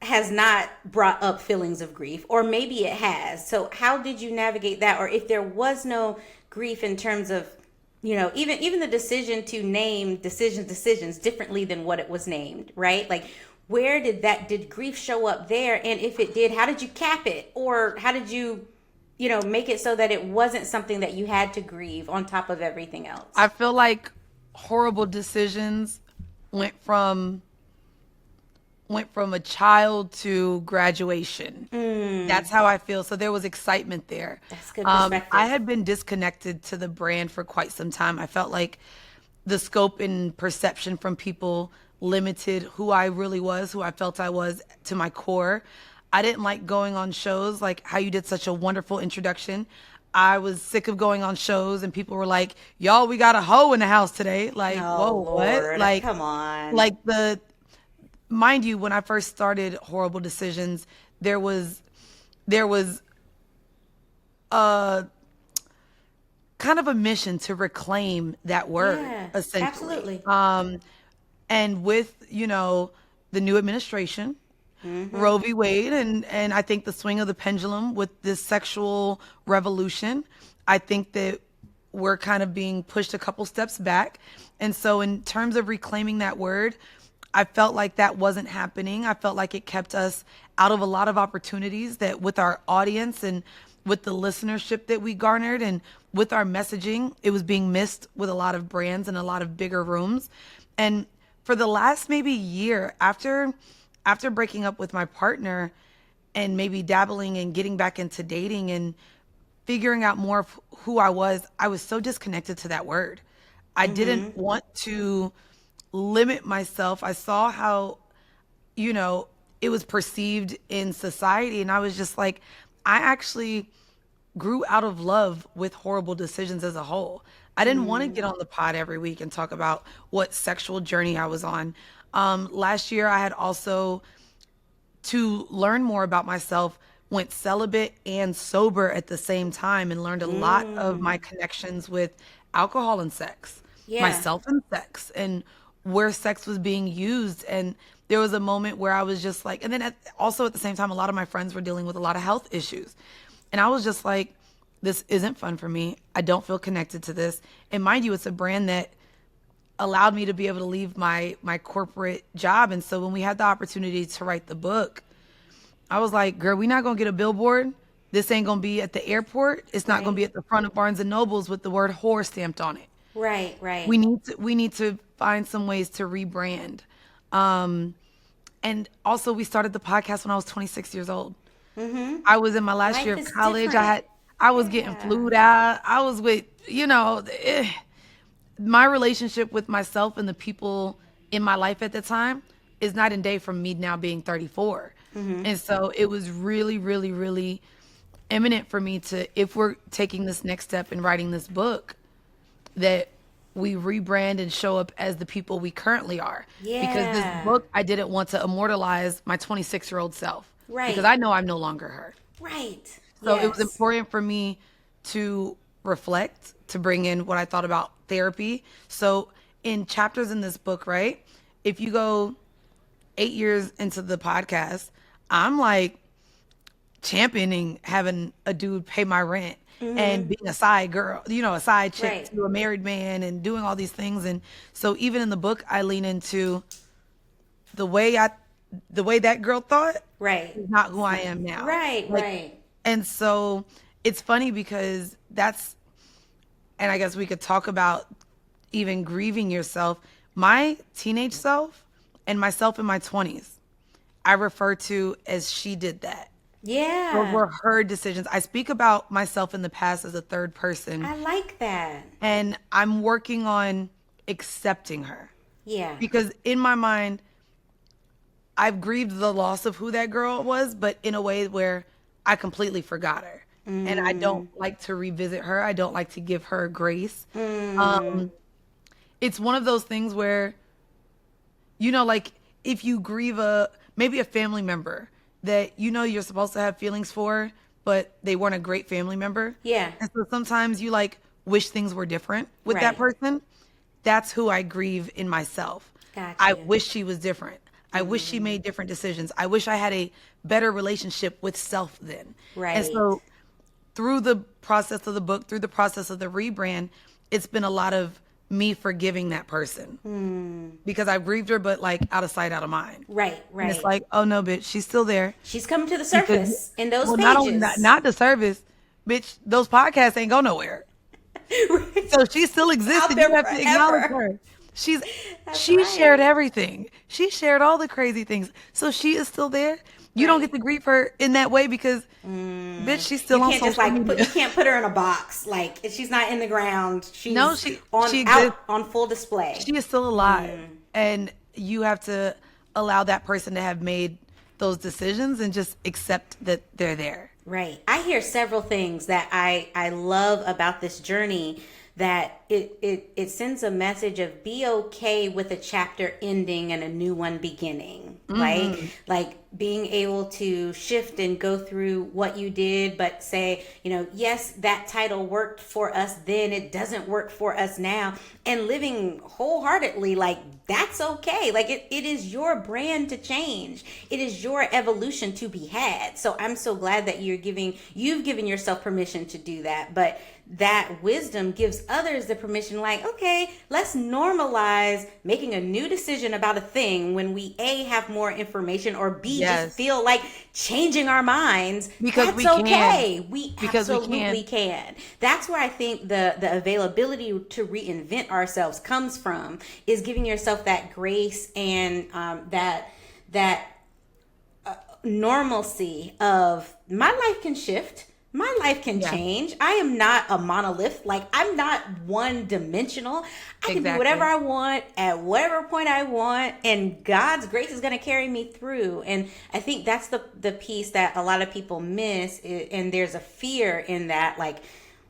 has not brought up feelings of grief, or maybe it has. So how did you navigate that? Or if there was no grief in terms of, even the decision to name decisions differently than what it was named, right? Like where did grief show up there? And if it did, how did you cap it? Or how did you, make it so that it wasn't something that you had to grieve on top of everything else? I feel like horrible decisions went from a child to graduation. That's how I feel. So there was excitement there. That's good perspective. I had been disconnected to the brand for quite some time. I felt like the scope and perception from people limited who I really was, who I felt I was to my core. I didn't like going on shows like how you did such a wonderful introduction. I was sick of going on shows and people were like, y'all, we got a hoe in the house today. Like, Oh, whoa, Lord. what? Like, Come on. like mind you, when I first started Horrible Decisions, there was a kind of a mission to reclaim that word, Yeah, essentially. absolutely. And with, the new administration, Roe v. Wade, and I think the swing of the pendulum with this sexual revolution, I think that we're kind of being pushed a couple steps back. And so in terms of reclaiming that word, I felt like that wasn't happening. I felt like it kept us out of a lot of opportunities that with our audience and with the listenership that we garnered and with our messaging, it was being missed with a lot of brands and a lot of bigger rooms. And for the last maybe year after breaking up with my partner and maybe dabbling and getting back into dating and figuring out more of who I was so disconnected to that word. I didn't want to limit myself. I saw how, it was perceived in society. And I was just like, I actually grew out of love with Horrible Decisions as a whole. I didn't want to get on the pod every week and talk about what sexual journey I was on. Last year, I had also, to learn more about myself, went celibate and sober at the same time and learned a lot of my connections with alcohol and sex, Yeah. myself and sex, and where sex was being used. And there was a moment where I was just like, and then also at the same time, a lot of my friends were dealing with a lot of health issues. And I was just like, this isn't fun for me. I don't feel connected to this. And mind you, it's a brand that allowed me to be able to leave my corporate job. And so when we had the opportunity to write the book, I was like, girl, we're not going to get a billboard. This ain't going to be at the airport. It's not going to be at the front of Barnes and Nobles with the word whore stamped on it. Right, right. We need to find some ways to rebrand. And also we started the podcast when I was 26 years old. I was in my last Life year of is college. different. I was getting flued out. I was with, my relationship with myself and the people in my life at the time is night and day from me now being 34. And so it was really, really, really imminent for me to, if we're taking this next step and writing this book, that we rebrand and show up as the people we currently are. Because this Yeah. book, I didn't want to immortalize my 26-year-old self. Right. Because I know I'm no longer her. Right. So it was Yes. important for me to reflect, to bring in what I thought about therapy. So in chapters in this book, right, if you go 8 years into the podcast, I'm like championing having a dude pay my rent and being a side girl, a side chick Right. to a married man and doing all these things. And so even in the book, I lean into the way that girl thought Right. is not who I am now. Right, Like, right. and so it's funny because and I guess we could talk about even grieving yourself. My teenage self and myself in my 20s, I refer to as she did that. Yeah. Those were her decisions. I speak about myself in the past as a third person, I like that. and I'm working on accepting her. Yeah. Because in my mind, I've grieved the loss of who that girl was, but in a way where I completely forgot her. And I don't like to revisit her. I don't like to give her grace. It's one of those things where, like if you grieve maybe a family member that you're supposed to have feelings for, but they weren't a great family member. Yeah. And so sometimes you wish things were different with that Right. person. That's who I grieve in myself. I Gotcha. wish she was different. I wish she made different decisions. I wish I had a better relationship with self then. And Right. so through the process of the book, through the process of the rebrand, it's been a lot of me forgiving that person because I grieved her, but like out of sight, out of mind. Right. And it's Right. like, oh no, bitch, she's still there. She's coming to the Because, surface in those well, not only pages. not the service, bitch, those podcasts ain't go nowhere. Right. So she still exists, Out and there you have to acknowledge forever. her. She's That's she right. shared everything. She shared all the crazy things. So she is still there. You don't Right. get to grieve her in that way because bitch, she's still You on can't just social like media. you can't put her in a box. Like she's not in the ground. She's No, she on exists. out on full display. She is still alive. And you have to allow that person to have made those decisions and just accept that they're there. Right. I hear several things that I love about this journey, that it sends a message of be okay with a chapter ending and a new one beginning, right? Like being able to shift and go through what you did, but say, yes, that title worked for us then, it doesn't work for us now, and living wholeheartedly like that's okay. Like it is your brand to change. It is your evolution to be had. So I'm so glad that you've given yourself permission to do that. But that wisdom gives others the permission, like, okay, let's normalize making a new decision about a thing when we A, have more information, or B, Yes. just feel like changing our minds. Because That's we can. okay. We Because we absolutely can. That's where I think the availability to reinvent ourselves comes from, is giving yourself that grace and that normalcy of my life can shift. My life can change. I am not a monolith. Like I'm not one dimensional. I can do whatever I want at whatever point I want, and God's grace is going to carry me through. And I think that's the piece that a lot of people miss, and there's a fear in that, like,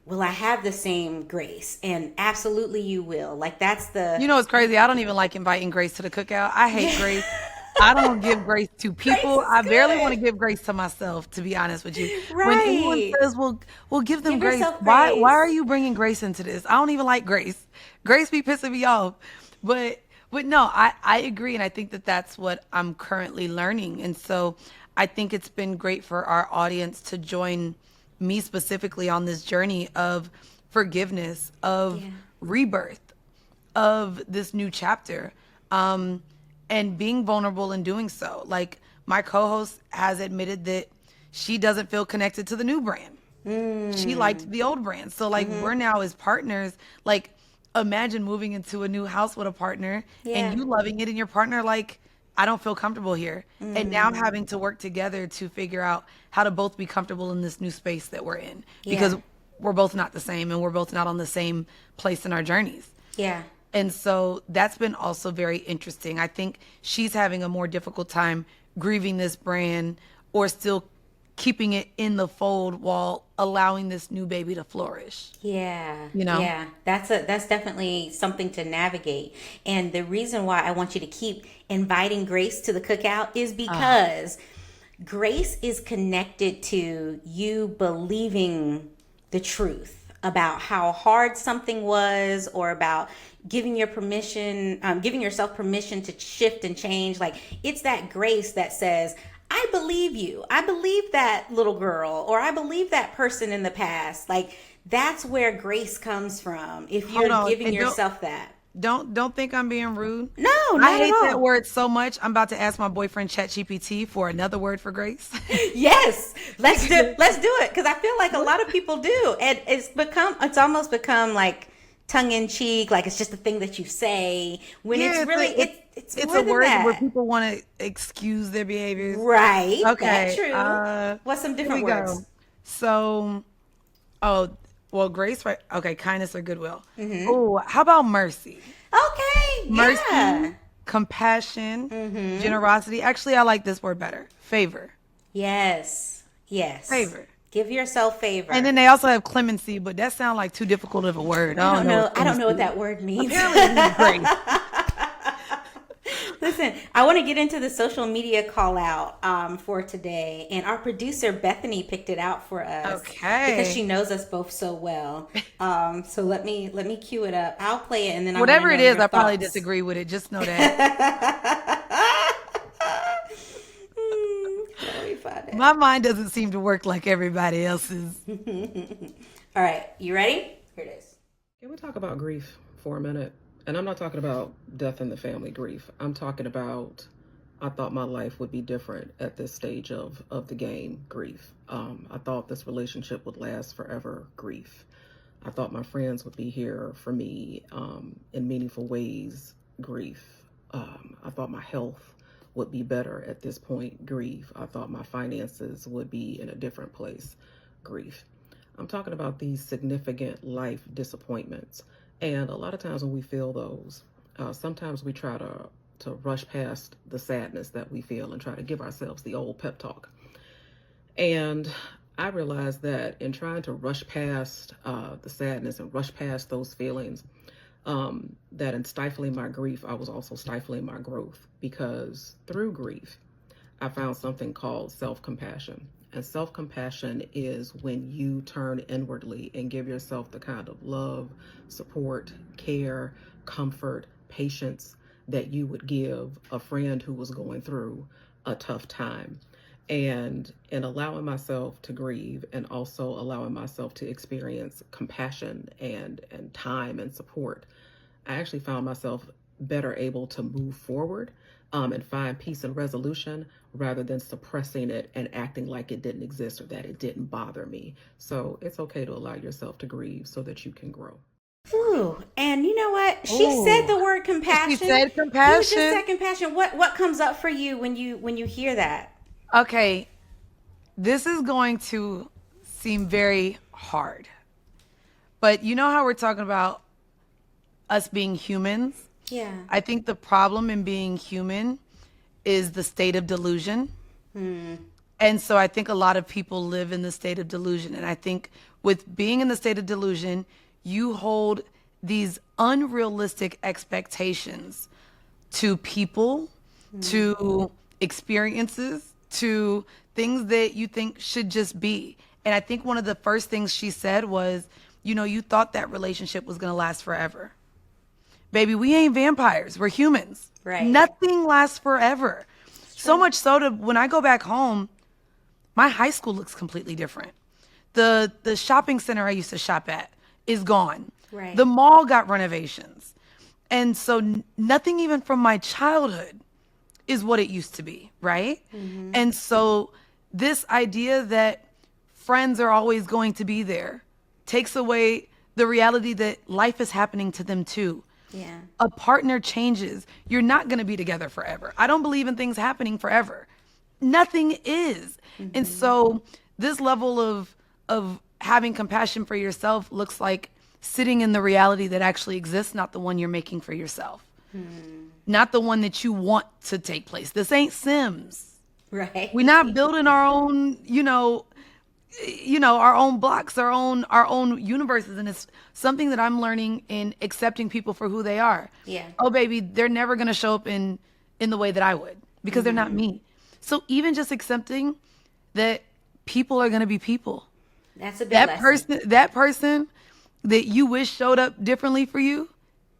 will I have the same grace? And absolutely you will. Like that's the You know what's crazy? I don't even like inviting Grace to the cookout. I hate Grace. I don't give grace to people. Grace is I barely good. want to give grace to myself, to be honest with you. When Right. anyone says, "We'll give them Give grace," yourself why grace. are you bringing grace into this? I don't even like grace. Grace be pissing me off. But no, I agree, and I think that that's what I'm currently learning. And so I think it's been great for our audience to join me specifically on this journey of forgiveness, of rebirth, of this new chapter. And being vulnerable in doing so. Like my co-host has admitted that she doesn't feel connected to the new brand. She liked the old brand. So like we're now as partners. Like imagine moving into a new house with a partner and you loving it, and your partner like, I don't feel comfortable here. And now having to work together to figure out how to both be comfortable in this new space that we're in. Because we're both not the same, and we're both not on the same place in our journeys. Yeah. And so that's been also very interesting. I think she's having a more difficult time grieving this brand or still keeping it in the fold while allowing this new baby to flourish. Yeah. You know? Yeah. That's definitely something to navigate. And the reason why I want you to keep inviting Grace to the cookout is because grace is connected to you believing the truth about how hard something was, or about giving yourself permission to shift and change. Like it's that grace that says, I believe you. I believe that little girl, or I believe that person in the past. Like that's where grace comes from. If you're giving yourself that. Don't think I'm being rude. No, not I hate at all. that word so much. I'm about to ask my boyfriend ChatGPT for another word for grace. Yes, let's do it, because I feel like a lot of people do, and it's almost become like tongue in cheek, like it's just a thing that you say when it's really it's more a than word that. where people want to excuse their behaviors. Right. Okay. That's true. What's some different Here we words? go. So, well, grace, right? Okay, kindness or goodwill. Oh, how about mercy? Okay. Mercy, Yeah. compassion, generosity. Actually, I like this word better. Favor. Yes. Favor. Give yourself favor. And then they also have clemency, but that sounds like too difficult of a word. I don't know what that word means. Apparently, it means grace. Listen, I want to get into the social media call out for today, and our producer Bethany picked it out for us because she Okay. knows us both so well. So let me cue it up. I'll play it, and then I want to Whatever it know is, your I probably thoughts. disagree with it. Just know that. Let me find it. My mind doesn't seem to work like everybody else's. All right, you ready? Here it is. Can we talk about grief for a minute? And I'm not talking about death in the family grief. I'm talking about I thought my life would be different at this stage of the game grief. I thought this relationship would last forever grief. I thought my friends would be here for me in meaningful ways grief. I thought my health would be better at this point grief. I thought my finances would be in a different place grief. I'm talking about these significant life disappointments. And a lot of times when we feel those, sometimes we try to rush past the sadness that we feel and try to give ourselves the old pep talk. And I realized that in trying to rush past the sadness and rush past those feelings, that in stifling my grief, I was also stifling my growth, because through grief, I found something called self-compassion. And self-compassion is when you turn inwardly and give yourself the kind of love, support, care, comfort, patience that you would give a friend who was going through a tough time. And in allowing myself to grieve and also allowing myself to experience compassion and time and support, I actually found myself better able to move forward and find peace and resolution rather than suppressing it and acting like it didn't exist or that it didn't bother me. So it's okay to allow yourself to grieve so that you can grow. Ooh, and you know what? She said Ooh. the word compassion. She said You just compassion. said compassion. What comes up for you when you hear that? Okay, this is going to seem very hard. But you know how we're talking about us being humans? Yeah. I think the problem in being human is the state of delusion. And so I think a lot of people live in the state of delusion. And I think with being in the state of delusion, you hold these unrealistic expectations to people, to experiences, to things that you think should just be. And I think one of the first things she said was, you thought that relationship was going to last forever. Baby, we ain't vampires. We're humans. Right. Nothing lasts forever. So much so that when I go back home, my high school looks completely different. The shopping center I used to shop at is gone. Right. The mall got renovations. And so nothing even from my childhood is what it used to be, right? And so this idea that friends are always going to be there takes away the reality that life is happening to them too. Yeah. A partner changes. You're not going to be together forever. I don't believe in things happening forever. Nothing is. And so this level of having compassion for yourself looks like sitting in the reality that actually exists, not the one you're making for yourself. Not the one that you want to take place. This ain't Sims. Right. We're not building our own, our own blocks, our own universes. And it's something that I'm learning in accepting people for who they are. Yeah. Oh, baby, they're never going to show up in the way that I would because they're not me. So even just accepting that people are going to be people. That's a big lesson. That person that you wish showed up differently for you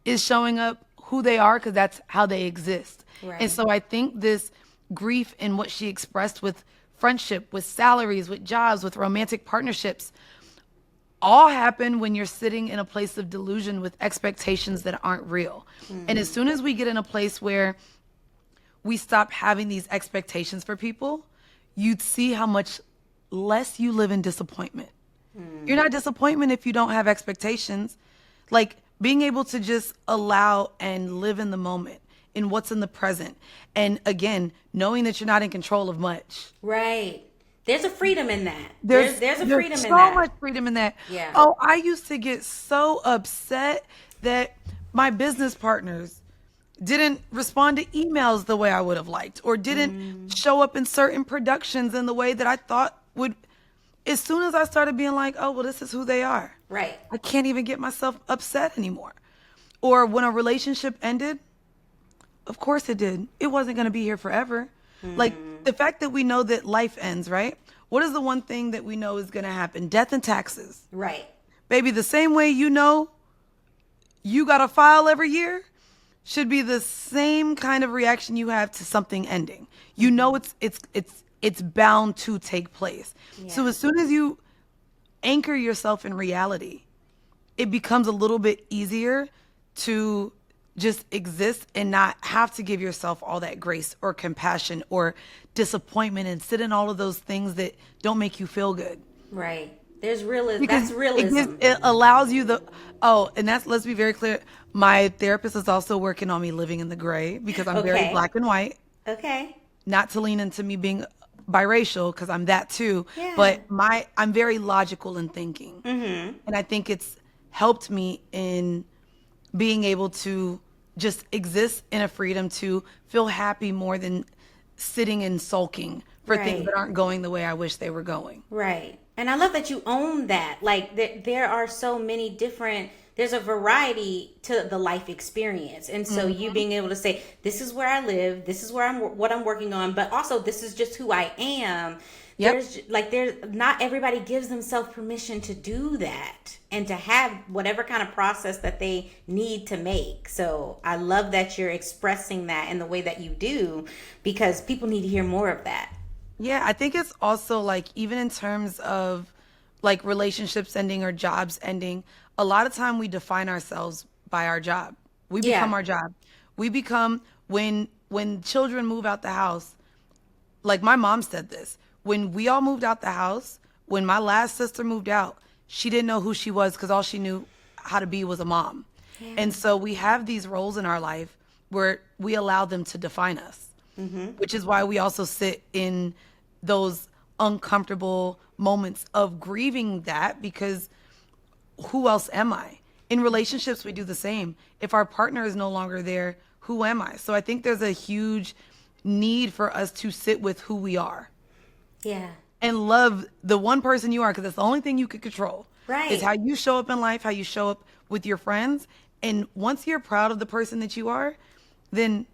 is showing up who they are because that's how they exist. Right. And so I think this grief and what she expressed with friendship, with salaries, with jobs, with romantic partnerships, all happen when you're sitting in a place of delusion with expectations that aren't real. And as soon as we get in a place where we stop having these expectations for people, you'd see how much less you live in disappointment. You're not disappointment if you don't have expectations. Like being able to just allow and live in the moment, in what's in the present. And again, knowing that you're not in control of much. Right. There's a freedom in that. There's a freedom in so that. much freedom in that. Yeah. Oh, I used to get so upset that my business partners didn't respond to emails the way I would have liked, or didn't show up in certain productions in the way that I thought would. As soon as I started being like, oh, well, this is who they are. Right. I can't even get myself upset anymore. Or when a relationship ended, Of course it did. It wasn't going to be here forever. Like the fact that we know that life ends, right? What is the one thing that we know is going to happen? Death and taxes. Right. Baby, the same way you know you got to file every year should be the same kind of reaction you have to something ending. You know it's bound to take place. Yeah. So as soon as you anchor yourself in reality, it becomes a little bit easier to just exist and not have to give yourself all that grace or compassion or disappointment and sit in all of those things that don't make you feel good. Right. There's realism. Because That's realism. it allows you let's be very clear. My therapist is also working on me living in the gray because I'm very black and white. Okay. Not to lean into me being biracial because I'm that too. Yeah. But I'm very logical in thinking. Mm-hmm. And I think it's helped me in being able to just exist in a freedom to feel happy more than sitting and sulking for things that aren't going the way I wish they were going. Right. And I love that you own that. Like there are so many different, there's a variety to the life experience. And so you being able to say, this is where I live, this is where what I'm working on, but also this is just who I am. Yep. There's not everybody gives themselves permission to do that and to have whatever kind of process that they need to make. So I love that you're expressing that in the way that you do, because people need to hear more of that. Yeah, I think it's also like, even in terms of like relationships ending or jobs ending, a lot of time we define ourselves by our job. We become our job. We become, when children move out the house, like my mom said this, when we all moved out the house, when my last sister moved out, she didn't know who she was because all she knew how to be was a mom. Yeah. And so we have these roles in our life where we allow them to define us, which is why we also sit in those uncomfortable moments of grieving that, because who else am I? In relationships, we do the same. If our partner is no longer there, who am I? So I think there's a huge need for us to sit with who we are. Yeah. And love the one person you are, because that's the only thing you can control. Right. Is how you show up in life, how you show up with your friends. And once you're proud of the person that you are, then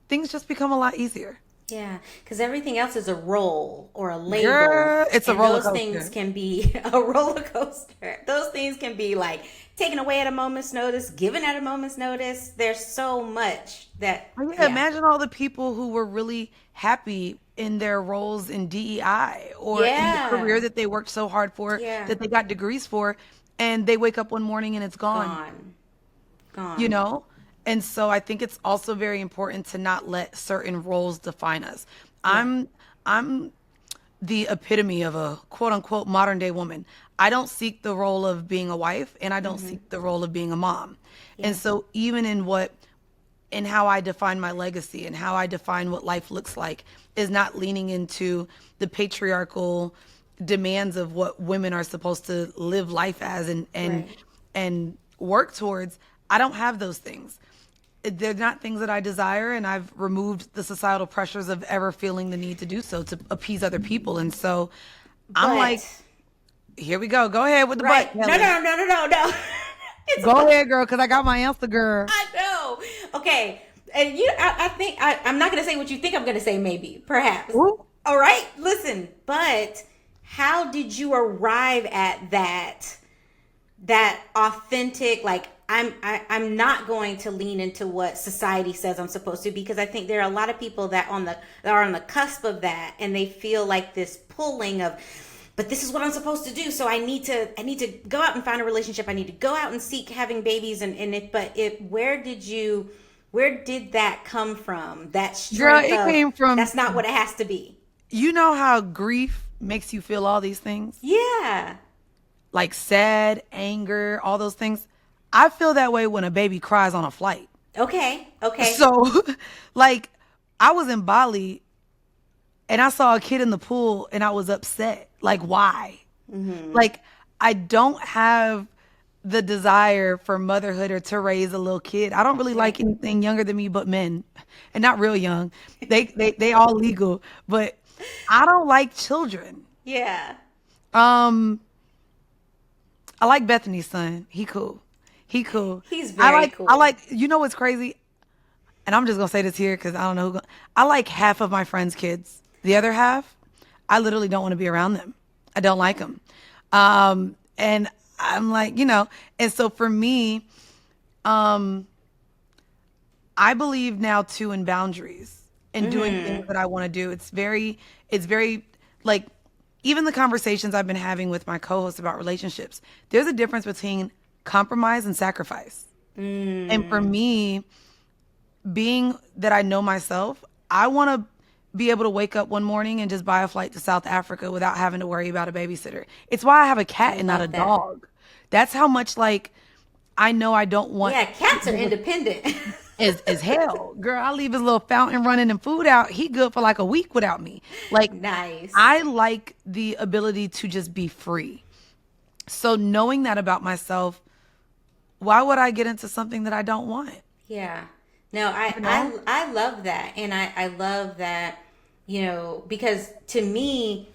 things just become a lot easier. Yeah, because everything else is a role or a label. Girl, it's a roller coaster. Those things can be a roller coaster. Those things can be like taken away at a moment's notice, given at a moment's notice. There's so much that. Yeah, imagine all the people who were really happy in their roles in DEI or in the career that they worked so hard for, that they got degrees for, and they wake up one morning and it's gone. Gone. You know? And so I think it's also very important to not let certain roles define us. Yeah. I'm the epitome of a quote unquote modern day woman. I don't seek the role of being a wife, and I don't seek the role of being a mom. Yeah. And so even in how I define my legacy and how I define what life looks like is not leaning into the patriarchal demands of what women are supposed to live life as and work towards. I don't have those things. They're not things that I desire, and I've removed the societal pressures of ever feeling the need to do so to appease other people. And so I'm like, here we go. Go ahead with the butt. No. Go ahead, girl, because I got my answer, girl. I know. Okay. And I think I'm not going to say what you think I'm going to say, maybe, perhaps. Ooh. All right. Listen, but how did you arrive at that authentic, like, I'm not going to lean into what society says I'm supposed to, because I think there are a lot of people that are on the cusp of that, and they feel like this pulling of, but this is what I'm supposed to do, so I need to go out and find a relationship. I need to go out and seek having babies, where did that come from? That strength. Girl, it came from, that's not what it has to be. You know how grief makes you feel all these things? Yeah. Like sad, anger, all those things. I feel that way when a baby cries on a flight. Okay. So, like, I was in Bali and I saw a kid in the pool and I was upset. Like, why? Mm-hmm. Like, I don't have the desire for motherhood or to raise a little kid. I don't really like anything younger than me but men. And not real young. They all legal. But I don't like children. Yeah. I like Bethany's son. He cool. He's very cool. You know what's crazy? and I'm just gonna say this here because I don't know I like half of my friends' kids. The other half, I literally don't want to be around them. I don't like them. And I'm like, and so for me, I believe now too in boundaries and doing things that I want to do. It's very like, even the conversations I've been having with my co-hosts about relationships, there's a difference between compromise and sacrifice. And for me, being that I know myself, I want to be able to wake up one morning and just buy a flight to South Africa without having to worry about a babysitter. It's why I have a cat and not a dog. That's how much, like, I know I don't want. Yeah, cats are independent. As hell. Girl, I leave his little fountain running and food out. He good for like a week without me. Like, nice. I like the ability to just be free. So knowing that about myself, why would I get into something that I don't want? Yeah. No, I love that. And I love that, because to me,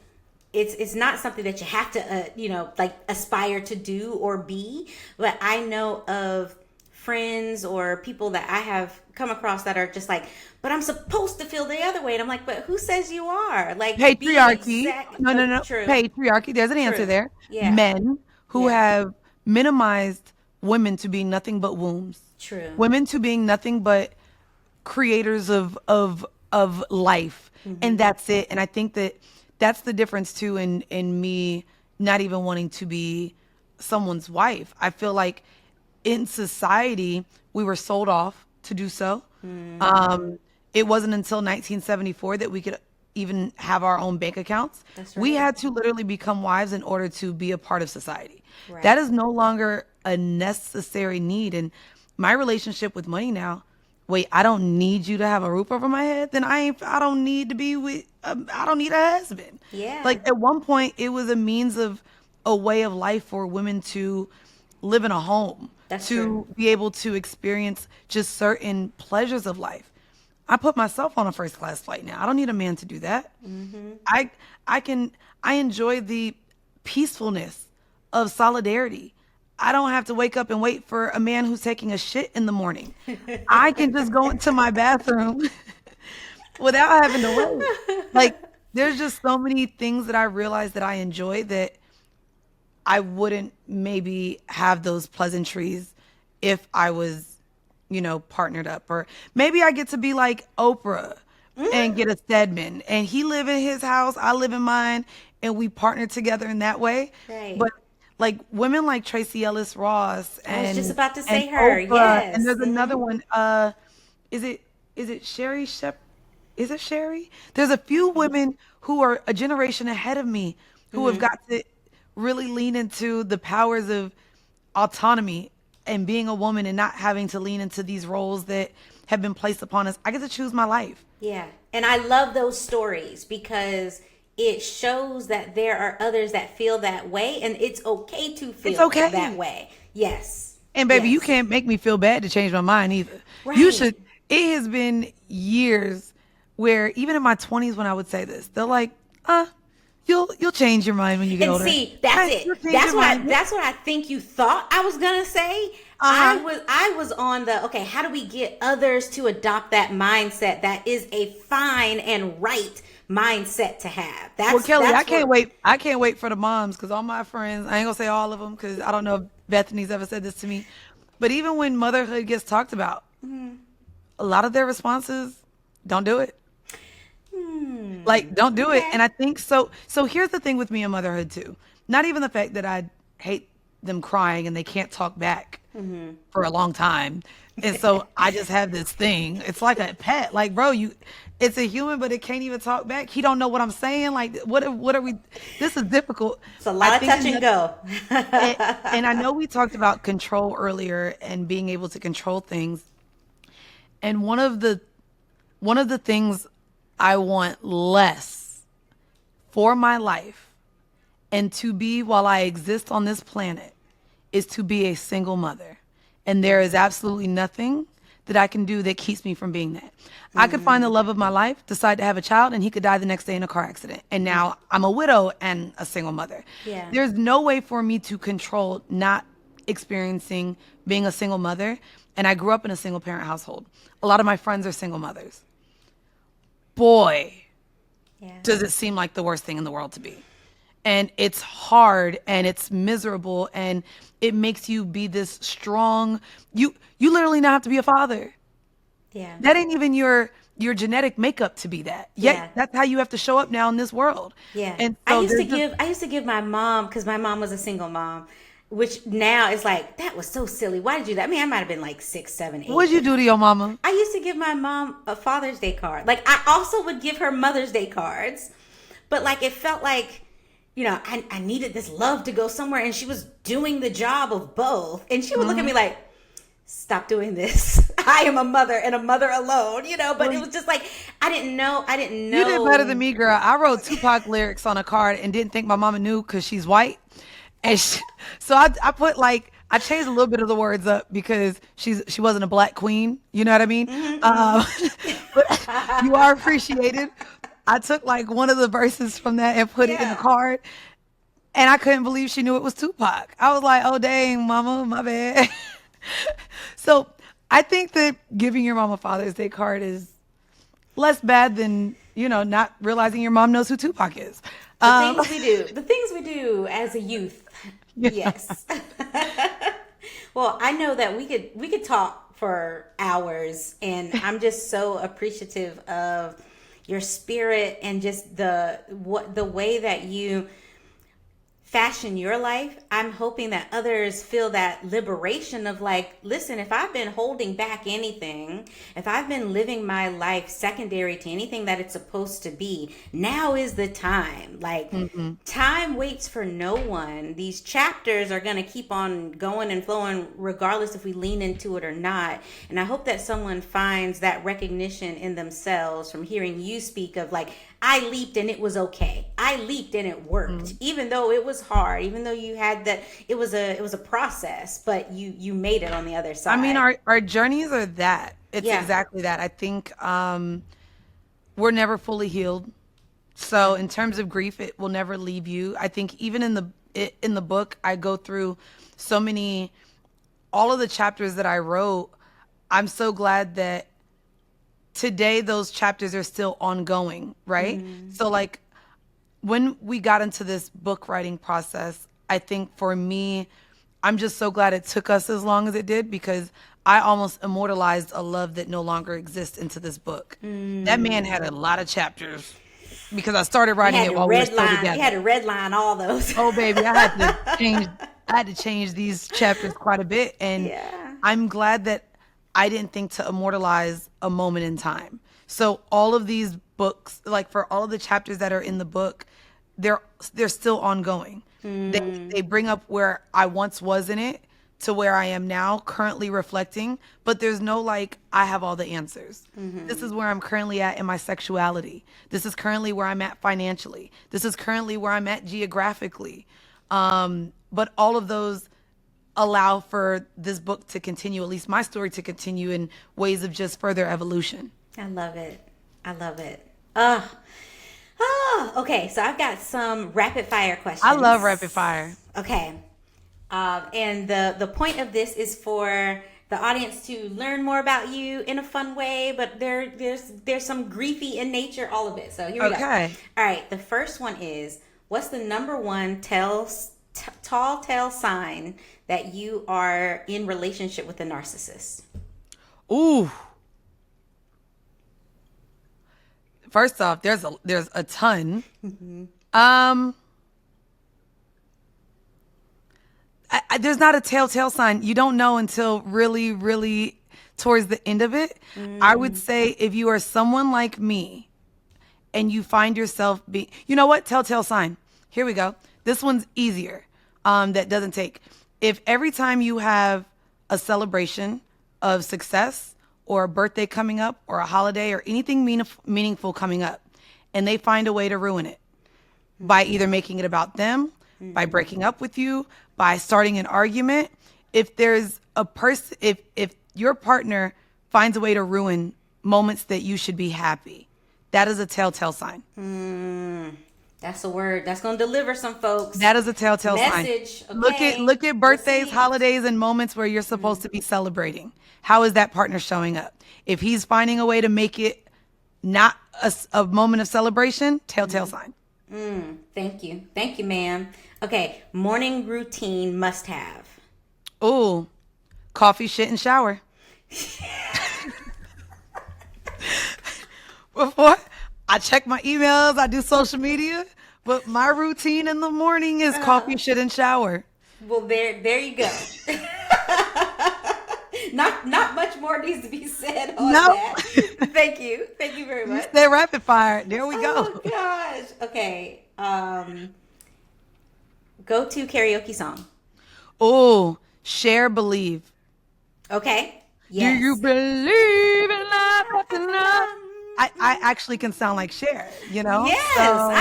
it's not something that you have to, like aspire to do or be. But I know of friends or people that I have come across that are just like, but I'm supposed to feel the other way. And I'm like, but who says you are? Like, patriarchy. No. True. Patriarchy. There's an answer there. Yeah. Men who have minimized women to being nothing but wombs. True. Women to being nothing but creators of life. And that's it. And I think that's the difference too in me not even wanting to be someone's wife. I feel like in society, we were sold off to do so. It wasn't until 1974 that we could even have our own bank accounts. That's right. We had to literally become wives in order to be a part of society. Right. That is no longer a necessary need. And my relationship with money now, wait, I don't need you to have a roof over my head? Then I don't need to be with, I don't need a husband. Yeah. Like, at one point, it was a means of a way of life for women to live in a home. That's to true. be able to experience just certain pleasures of life. I put myself on a first class flight now. I don't need a man to do that. I enjoy the peacefulness of solidarity. I don't have to wake up and wait for a man who's taking a shit in the morning. I can just go into my bathroom without having to wait. Like, there's just so many things that I realize that I enjoy that I wouldn't maybe have those pleasantries if I was, partnered up. Or maybe I get to be like Oprah and get a Stedman, and he live in his house, I live in mine, and we partner together in that way. Right. But like women like Tracy Ellis Ross and I was just about to say and her. Oprah, Yes. and there's another one. Is it Sherry Shep? Is it Sherry? There's a few women who are a generation ahead of me who have got to really lean into the powers of autonomy and being a woman and not having to lean into these roles that have been placed upon us. I get to choose my life. Yeah. And I love those stories because it shows that there are others that feel that way, and it's okay to feel that way. Yes. And baby, Yes. you can't make me feel bad to change my mind either. Right. You should. It has been years where even in my 20s when I would say this, they're like, you'll change your mind when you get And older. see, that's it. That's what I think you thought I was gonna say. I was on the, okay, how do we get others to adopt that mindset that is a fine and right mindset to have? Well, Kelli, I can't wait for the moms, because all my friends, I ain't gonna say all of them because I don't know if Bethany's ever said this to me, but even when motherhood gets talked about, a lot of their responses, don't do it. Like, don't do it. And I think so here's the thing with me and motherhood too. Not even the fact that I hate them crying and they can't talk back for a long time. And so I just have this thing. It's like a pet. Like, bro, it's a human, but it can't even talk back. He don't know what I'm saying. Like, what are we? This is difficult. It's a lot of touch and go. and I know we talked about control earlier and being able to control things. And one of the things I want less for my life and to be while I exist on this planet is to be a single mother. And there is absolutely nothing that I can do that keeps me from being that. I could find the love of my life, decide to have a child, and he could die the next day in a car accident. And now I'm a widow and a single mother. Yeah. There's no way for me to control not experiencing being a single mother, and I grew up in a single parent household. A lot of my friends are single mothers. Boy, does it seem like the worst thing in the world to be. And it's hard and it's miserable and it makes you be this strong. You literally not have to be a father. Yeah. That ain't even your genetic makeup to be that. Yet that's how you have to show up now in this world. Yeah. And so I used to give my mom, because my mom was a single mom, which now is like, that was so silly. Why did you do that? I mean, I might have been like 6, 7, 8. What'd you do to your mama? I used to give my mom a Father's Day card. Like, I also would give her Mother's Day cards. But like, it felt like, you know, I needed this love to go somewhere, and she was doing the job of both. And she would look at me like, stop doing this. I am a mother and a mother alone, you know, but it was just like, I didn't know. You did better than me, girl. I wrote Tupac lyrics on a card and didn't think my mama knew because she's white. And so I put like, I changed a little bit of the words up because she wasn't a black queen. You know what I mean? But you are appreciated. I took like one of the verses from that and put it in the card. And I couldn't believe she knew it was Tupac. I was like, oh, dang, mama, my bad. So I think that giving your mom a Father's Day card is less bad than, you know, not realizing your mom knows who Tupac is. The things we do as a youth. Yes. Well, I know that we could talk for hours, and I'm just so appreciative of your spirit and just the way that you fashion your life. I'm hoping that others feel that liberation of like, listen, if I've been holding back anything, if I've been living my life secondary to anything that it's supposed to be, now is the time. Like, time waits for no one. These chapters are going to keep on going and flowing regardless if we lean into it or not. And I hope that someone finds that recognition in themselves from hearing you speak of like, I leaped and it was okay. I leaped and it worked, even though it was hard, even though you had that, it was a process, but you made it on the other side. I mean, our journeys are that. It's exactly that. I think we're never fully healed. So in terms of grief, it will never leave you. I think even in the book, I go through so many, all of the chapters that I wrote. I'm so glad that today those chapters are still ongoing, right? So like when we got into this book writing process, I think for me, I'm just so glad it took us as long as it did, because I almost immortalized a love that no longer exists into this book. That man had a lot of chapters because I started writing it while we were still together. You had to redline all those. Oh baby, I had to change these chapters quite a bit, and I'm glad that I didn't think to immortalize a moment in time. So all of these books, like for all of the chapters that are in the book, they're still ongoing. They bring up where I once was in it to where I am now, currently reflecting, but there's no like, I have all the answers. This is where I'm currently at in my sexuality. This is currently where I'm at financially. This is currently where I'm at geographically. But all of those allow for this book to continue, at least my story to continue in ways of just further evolution. I love it. Okay, so I've got some rapid fire questions. I love rapid fire. Okay. And the point of this is for the audience to learn more about you in a fun way, but there's some griefy in nature, all of it. So here we go. All right, the first one is, what's the number one tall tale sign that you are in relationship with a narcissist? Ooh. First off, there's a ton. There's not a telltale sign. You don't know until really, really towards the end of it. I would say if you are someone like me and you find yourself being, you know what? Telltale sign. Here we go. This one's easier. That doesn't take. If every time you have a celebration of success or a birthday coming up or a holiday or anything meaningful coming up, and they find a way to ruin it by either making it about them, by breaking up with you, by starting an argument. If there's a person, if your partner finds a way to ruin moments that you should be happy, that is a telltale sign. That's a word. That's going to deliver some folks. That is a telltale Message. sign. Okay. Look at birthdays, Receive. holidays, and moments where you're supposed to be celebrating. How is that partner showing up? If he's finding a way to make it not a moment of celebration, telltale sign. Thank you. Thank you, ma'am. Okay. Morning routine must have. Ooh, coffee, shit, and shower. Before I check my emails, I do social media, but my routine in the morning is coffee, shit, and shower. Well, there you go. Not much more needs to be said on that. Thank you very much. Stay rapid fire. There we go. Oh gosh. Okay. Go to karaoke song. Oh, share, believe. Okay. Yes. Do you believe in love after love? I actually can sound like Cher, you know? Yes, So,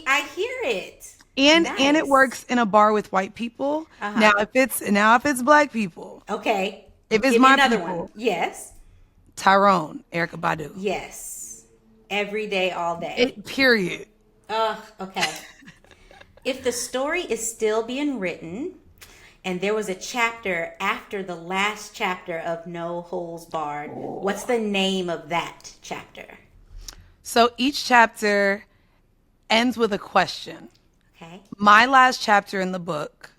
I hear it. and Nice. it works in a bar with white people. Now if it's black people, Okay. if it's Give me my another people, one. Yes. Tyrone, Erykah Badu. Yes. Every day, all day. Period. Okay. If the story is still being written and there was a chapter after the last chapter of No Holds Barred, what's the name of that chapter? So each chapter ends with a question. Okay. My last chapter in the book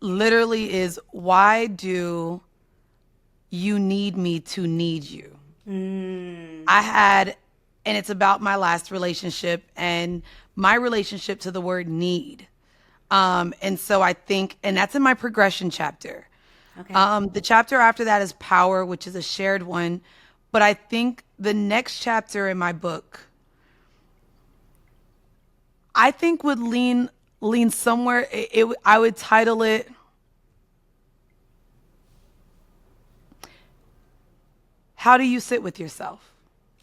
literally is, why do you need me to need you? And it's about my last relationship and my relationship to the word need. And so I think, and that's in my progression chapter. Okay. The chapter after that is power, which is a shared one. But I think the next chapter in my book, I think would lean somewhere. I would title it "How Do You Sit With Yourself?"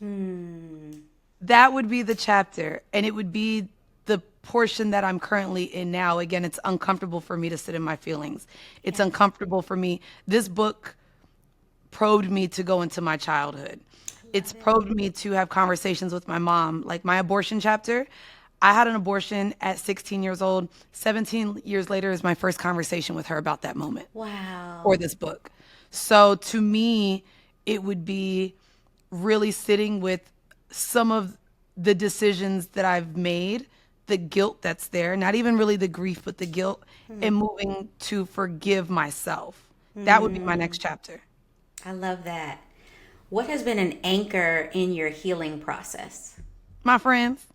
That would be the chapter, and it would be the portion that I'm currently in now. Again, it's uncomfortable for me to sit in my feelings. It's uncomfortable for me. This book probed me to go into my childhood. It's probed me to have conversations with my mom. Like my abortion chapter, I had an abortion at 16 years old. 17 years later is my first conversation with her about that moment. Wow. Or this book. So to me, it would be really sitting with some of the decisions that I've made, the guilt that's there, not even really the grief, but the guilt, and moving to forgive myself. That would be my next chapter. I love that. What has been an anchor in your healing process? My friends.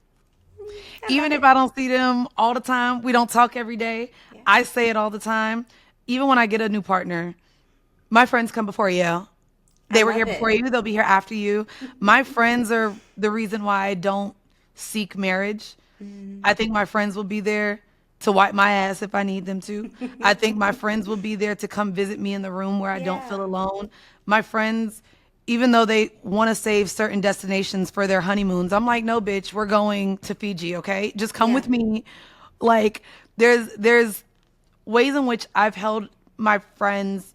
Even if I don't see them all the time, we don't talk every day. Yeah. I say it all the time. Even when I get a new partner, my friends come before you. They were here before you. They'll be here after you. My friends are the reason why I don't seek marriage. I think my friends will be there to wipe my ass if I need them to. I think my friends will be there to come visit me in the room where I don't feel alone. My friends, even though they want to save certain destinations for their honeymoons, I'm like, no, bitch, we're going to Fiji, okay? Just come with me. Like, there's ways in which I've held my friends.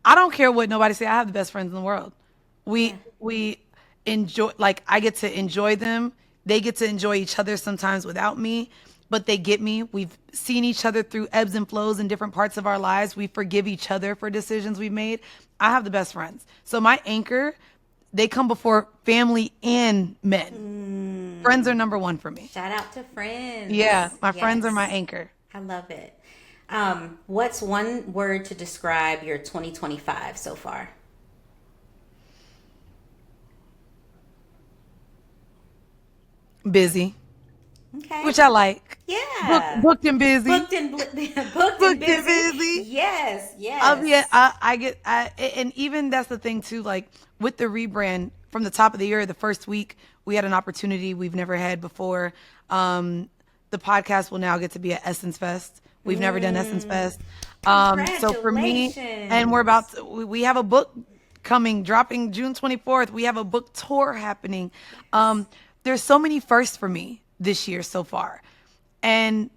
I don't care what nobody say. I have the best friends in the world. We enjoy, like, I get to enjoy them. They get to enjoy each other sometimes without me, but they get me. We've seen each other through ebbs and flows in different parts of our lives. We forgive each other for decisions we've made. I have the best friends. So my anchor, they come before family and men. Friends are number one for me. Shout out to friends. Yeah, my friends are my anchor. I love it. What's one word to describe your 2025 so far? Busy. Okay. Which I like. Yeah. Booked and busy. Booked and busy. Yes. And even that's the thing too, like with the rebrand from the top of the year, the first week, we had an opportunity we've never had before. The podcast will now get to be at Essence Fest. We've never done Essence Fest. So for me, and we have a book dropping June 24th. We have a book tour happening. There's so many firsts for me this year so far. And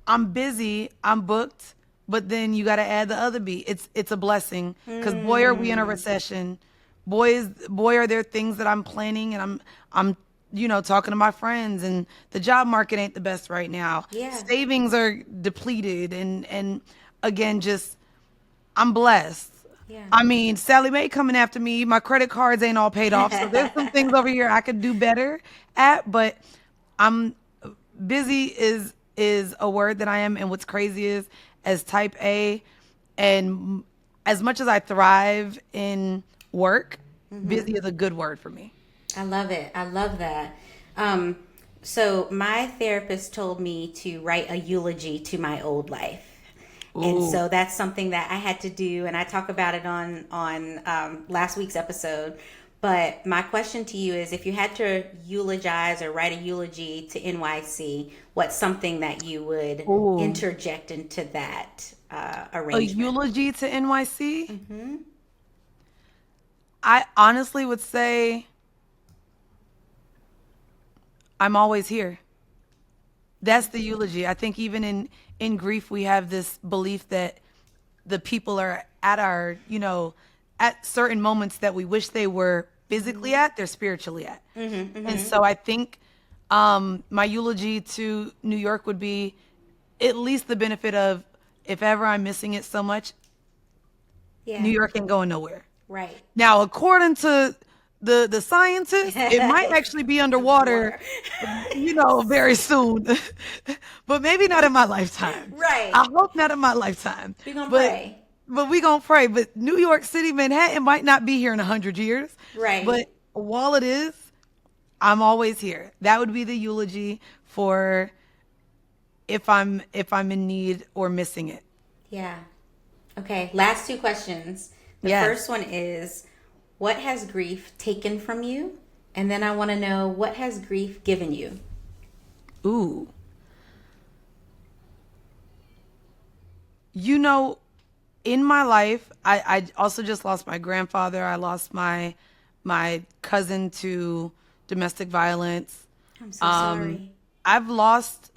I'm busy, I'm booked, but then you got to add the other B. It's a blessing because boy, are we in a recession. Boy, are there things that I'm planning and I'm talking to my friends, and the job market ain't the best right now. Yeah. Savings are depleted, and again, just I'm blessed. Yeah. I mean, Sally Mae coming after me. My credit cards ain't all paid off, so there's some things over here I could do better at. But I'm busy is a word that I am, and what's crazy is, as type A, and as much as I thrive in work, busy is a good word for me. I love it. I love that. Um, so my therapist told me to write a eulogy to my old life. And Ooh. so that's something that I had to do, and I talk about it on last week's episode. But my question to you is, if you had to eulogize or write a eulogy to NYC, what's something that you would Ooh. interject into that A arrangement? eulogy to NYC? I honestly would say I'm always here. That's the eulogy. I think even in grief, we have this belief that the people are at our, at certain moments that we wish they were physically at, they're spiritually at. And so I think my eulogy to New York would be at least the benefit of, if ever I'm missing it so much, Yeah. New York ain't going nowhere. Right. Now, according to the scientists, it might actually be underwater, very soon. But maybe not in my lifetime. Right. I hope not in my lifetime. We gonna but, pray. But we gonna pray. But New York City, Manhattan might not be here in 100 years. Right. But while it is, I'm always here. That would be the eulogy for if I'm in need or missing it. Yeah. Okay. Last two questions. The Yes. first one is, what has grief taken from you? And then I want to know, what has grief given you? Ooh. In my life, I also just lost my grandfather. I lost my cousin to domestic violence. I'm so sorry. I've lost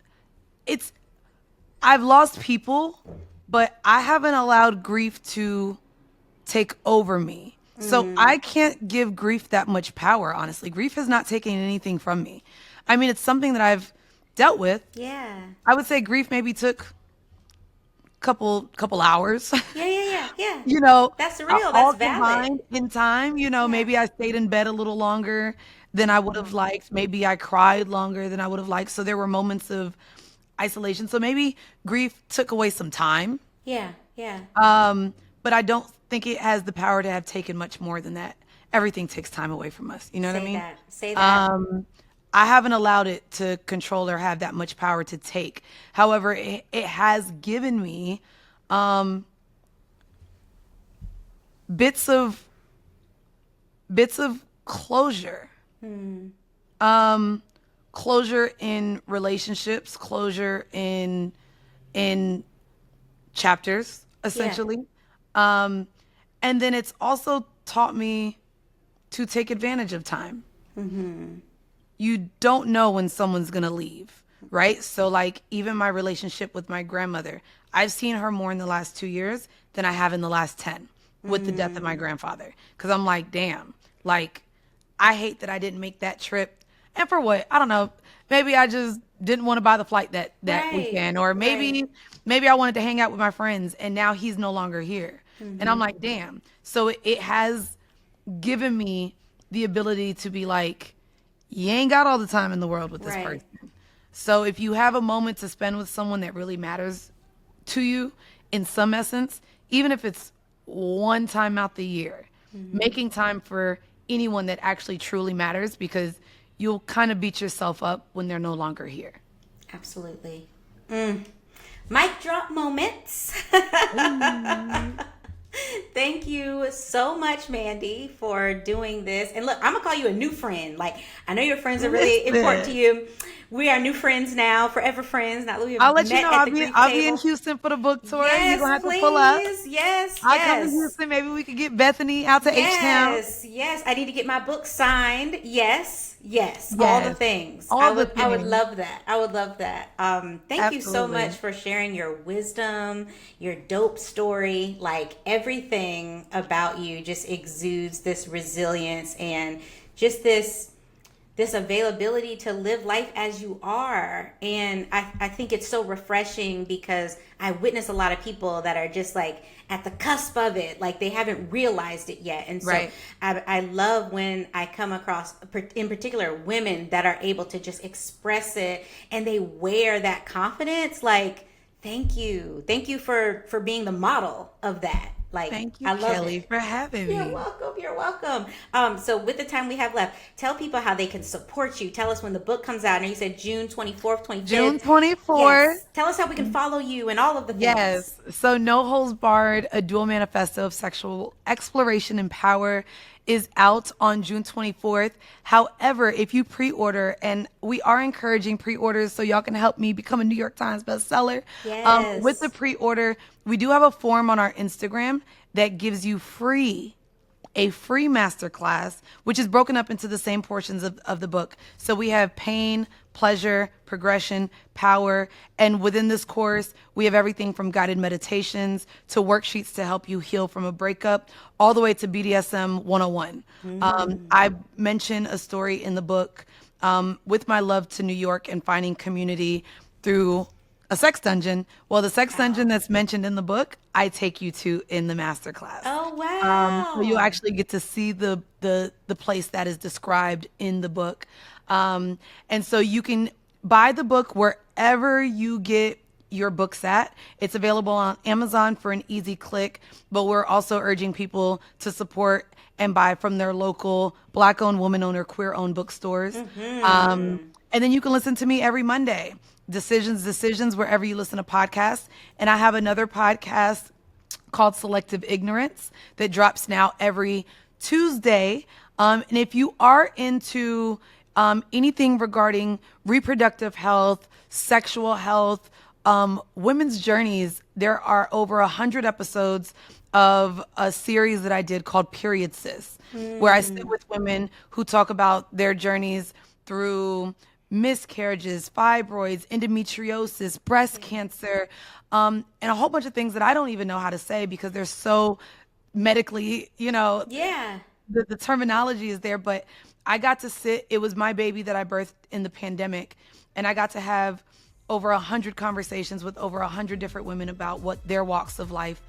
I've lost people, but I haven't allowed grief to take over me. So I can't give grief that much power, honestly. Grief has not taken anything from me. I mean, it's something that I've dealt with. Yeah. I would say grief maybe took couple hours. Yeah. That's real. All That's valid. combined in time. Maybe I stayed in bed a little longer than I would have liked. Maybe I cried longer than I would have liked. So there were moments of isolation. So maybe grief took away some time. Yeah. But I don't think it has the power to have taken much more than that. Everything takes time away from us. You know what I mean? Say that. I haven't allowed it to control or have that much power to take. However, it has given me bits of closure. Closure in relationships, closure in chapters, essentially. And then it's also taught me to take advantage of time. You don't know when someone's going to leave, right? So like even my relationship with my grandmother, I've seen her more in the last 2 years than I have in the last 10 with the death of my grandfather. Cause I'm like, damn, like I hate that I didn't make that trip. And for what? I don't know. Maybe I just didn't want to buy the flight that Right, weekend, or maybe I wanted to hang out with my friends and now he's no longer here. And I'm like, damn. So it has given me the ability to be like, you ain't got all the time in the world with this person. So if you have a moment to spend with someone that really matters to you in some essence, even if it's one time out the year, making time for anyone that actually truly matters, because you'll kind of beat yourself up when they're no longer here. Absolutely. Mic drop moments. Thank you so much, Mandii, for doing this. And look, I'm going to call you a new friend. Like, I know your friends are really important to you. We are new friends now, forever friends. Not Louis. I'll let you know. I'll be in Houston for the book tour. Yes, You're going to have please. to pull up. Yes. I'll come to Houston. Maybe we could get Bethany out to H-Town. Yes. I need to get my book signed. Yes. All the things. I would love that. Thank you so much for sharing your wisdom, your dope story. Like, everything about you just exudes this resilience and just this this availability to live life as you are. And I think it's so refreshing because I witness a lot of people that are just like at the cusp of it, like they haven't realized it yet. And so Right. I love when I come across, in particular, women that are able to just express it and they wear that confidence. Like, thank you. Thank you for being the model of that. Like, Thank you, I love Kelli, it. for having You're me. welcome. You're welcome. So with the time we have left, tell people how they can support you. Tell us when the book comes out. And you said June 24th, 25th. June 24th. Yes. Tell us how we can follow you and all of the things. Yes. So No Holds Barred, a dual manifesto of sexual exploration and power is out on June 24th. However, if you pre-order, and we are encouraging pre-orders so y'all can help me become a New York Times bestseller. Yes. With the pre-order, we do have a form on our Instagram that gives you a free masterclass, which is broken up into the same portions of the book. So we have pain, pleasure, progression, power. And within this course, we have everything from guided meditations to worksheets to help you heal from a breakup, all the way to BDSM 101. I mention a story in the book with my love to New York and finding community through a sex dungeon. Well, the sex dungeon that's mentioned in the book, I take you to in the masterclass. Oh, wow. So you actually get to see the place that is described in the book. And so you can buy the book wherever you get your books at. It's available on Amazon for an easy click, but we're also urging people to support and buy from their local Black-owned, woman-owned, or queer-owned bookstores. And then you can listen to me every Monday. Decisions, wherever you listen to podcasts. And I have another podcast called Selective Ignorance that drops now every Tuesday. And if you are into anything regarding reproductive health, sexual health, women's journeys, there are over 100 episodes of a series that I did called Period Sis, where I sit with women who talk about their journeys through miscarriages, fibroids, endometriosis, breast cancer, and a whole bunch of things that I don't even know how to say because they're so medically, Yeah. the terminology is there. But I got to sit, it was my baby that I birthed in the pandemic, and I got to have over 100 conversations with over 100 different women about what their walks of life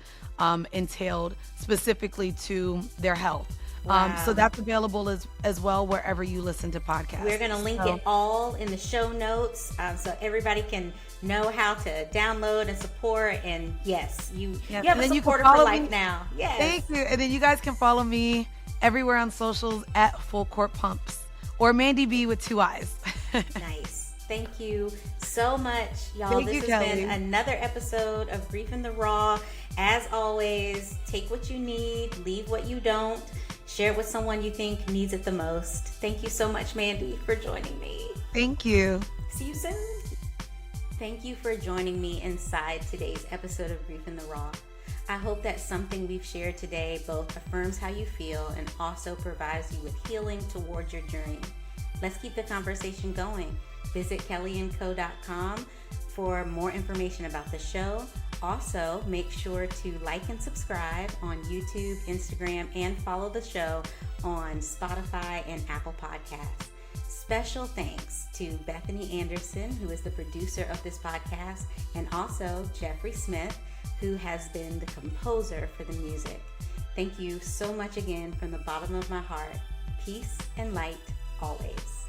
entailed specifically to their health. Wow. So that's available as well wherever you listen to podcasts. We're going to link it all in the show notes so everybody can know how to download and support. And yes, you have a supporter for life now. Yes. Thank you. And then you guys can follow me everywhere on socials at Full Court Pumps or Mandii B with 2 eyes. Nice. Thank you so much, y'all. Thank This you, has Kelli. been another episode of Grief in the Raw. As always, take what you need, leave what you don't. Share it with someone you think needs it the most. Thank you so much, Mandii, for joining me. Thank you. See you soon. Thank you for joining me inside today's episode of Grief in the Raw. I hope that something we've shared today both affirms how you feel and also provides you with healing towards your journey. Let's keep the conversation going. Visit kellyandco.com for more information about the show. Also, make sure to like and subscribe on YouTube, Instagram, and follow the show on Spotify and Apple Podcasts. Special thanks to Bethany Anderson, who is the producer of this podcast, and also Jeffrey Smith, who has been the composer for the music. Thank you so much again from the bottom of my heart. Peace and light always.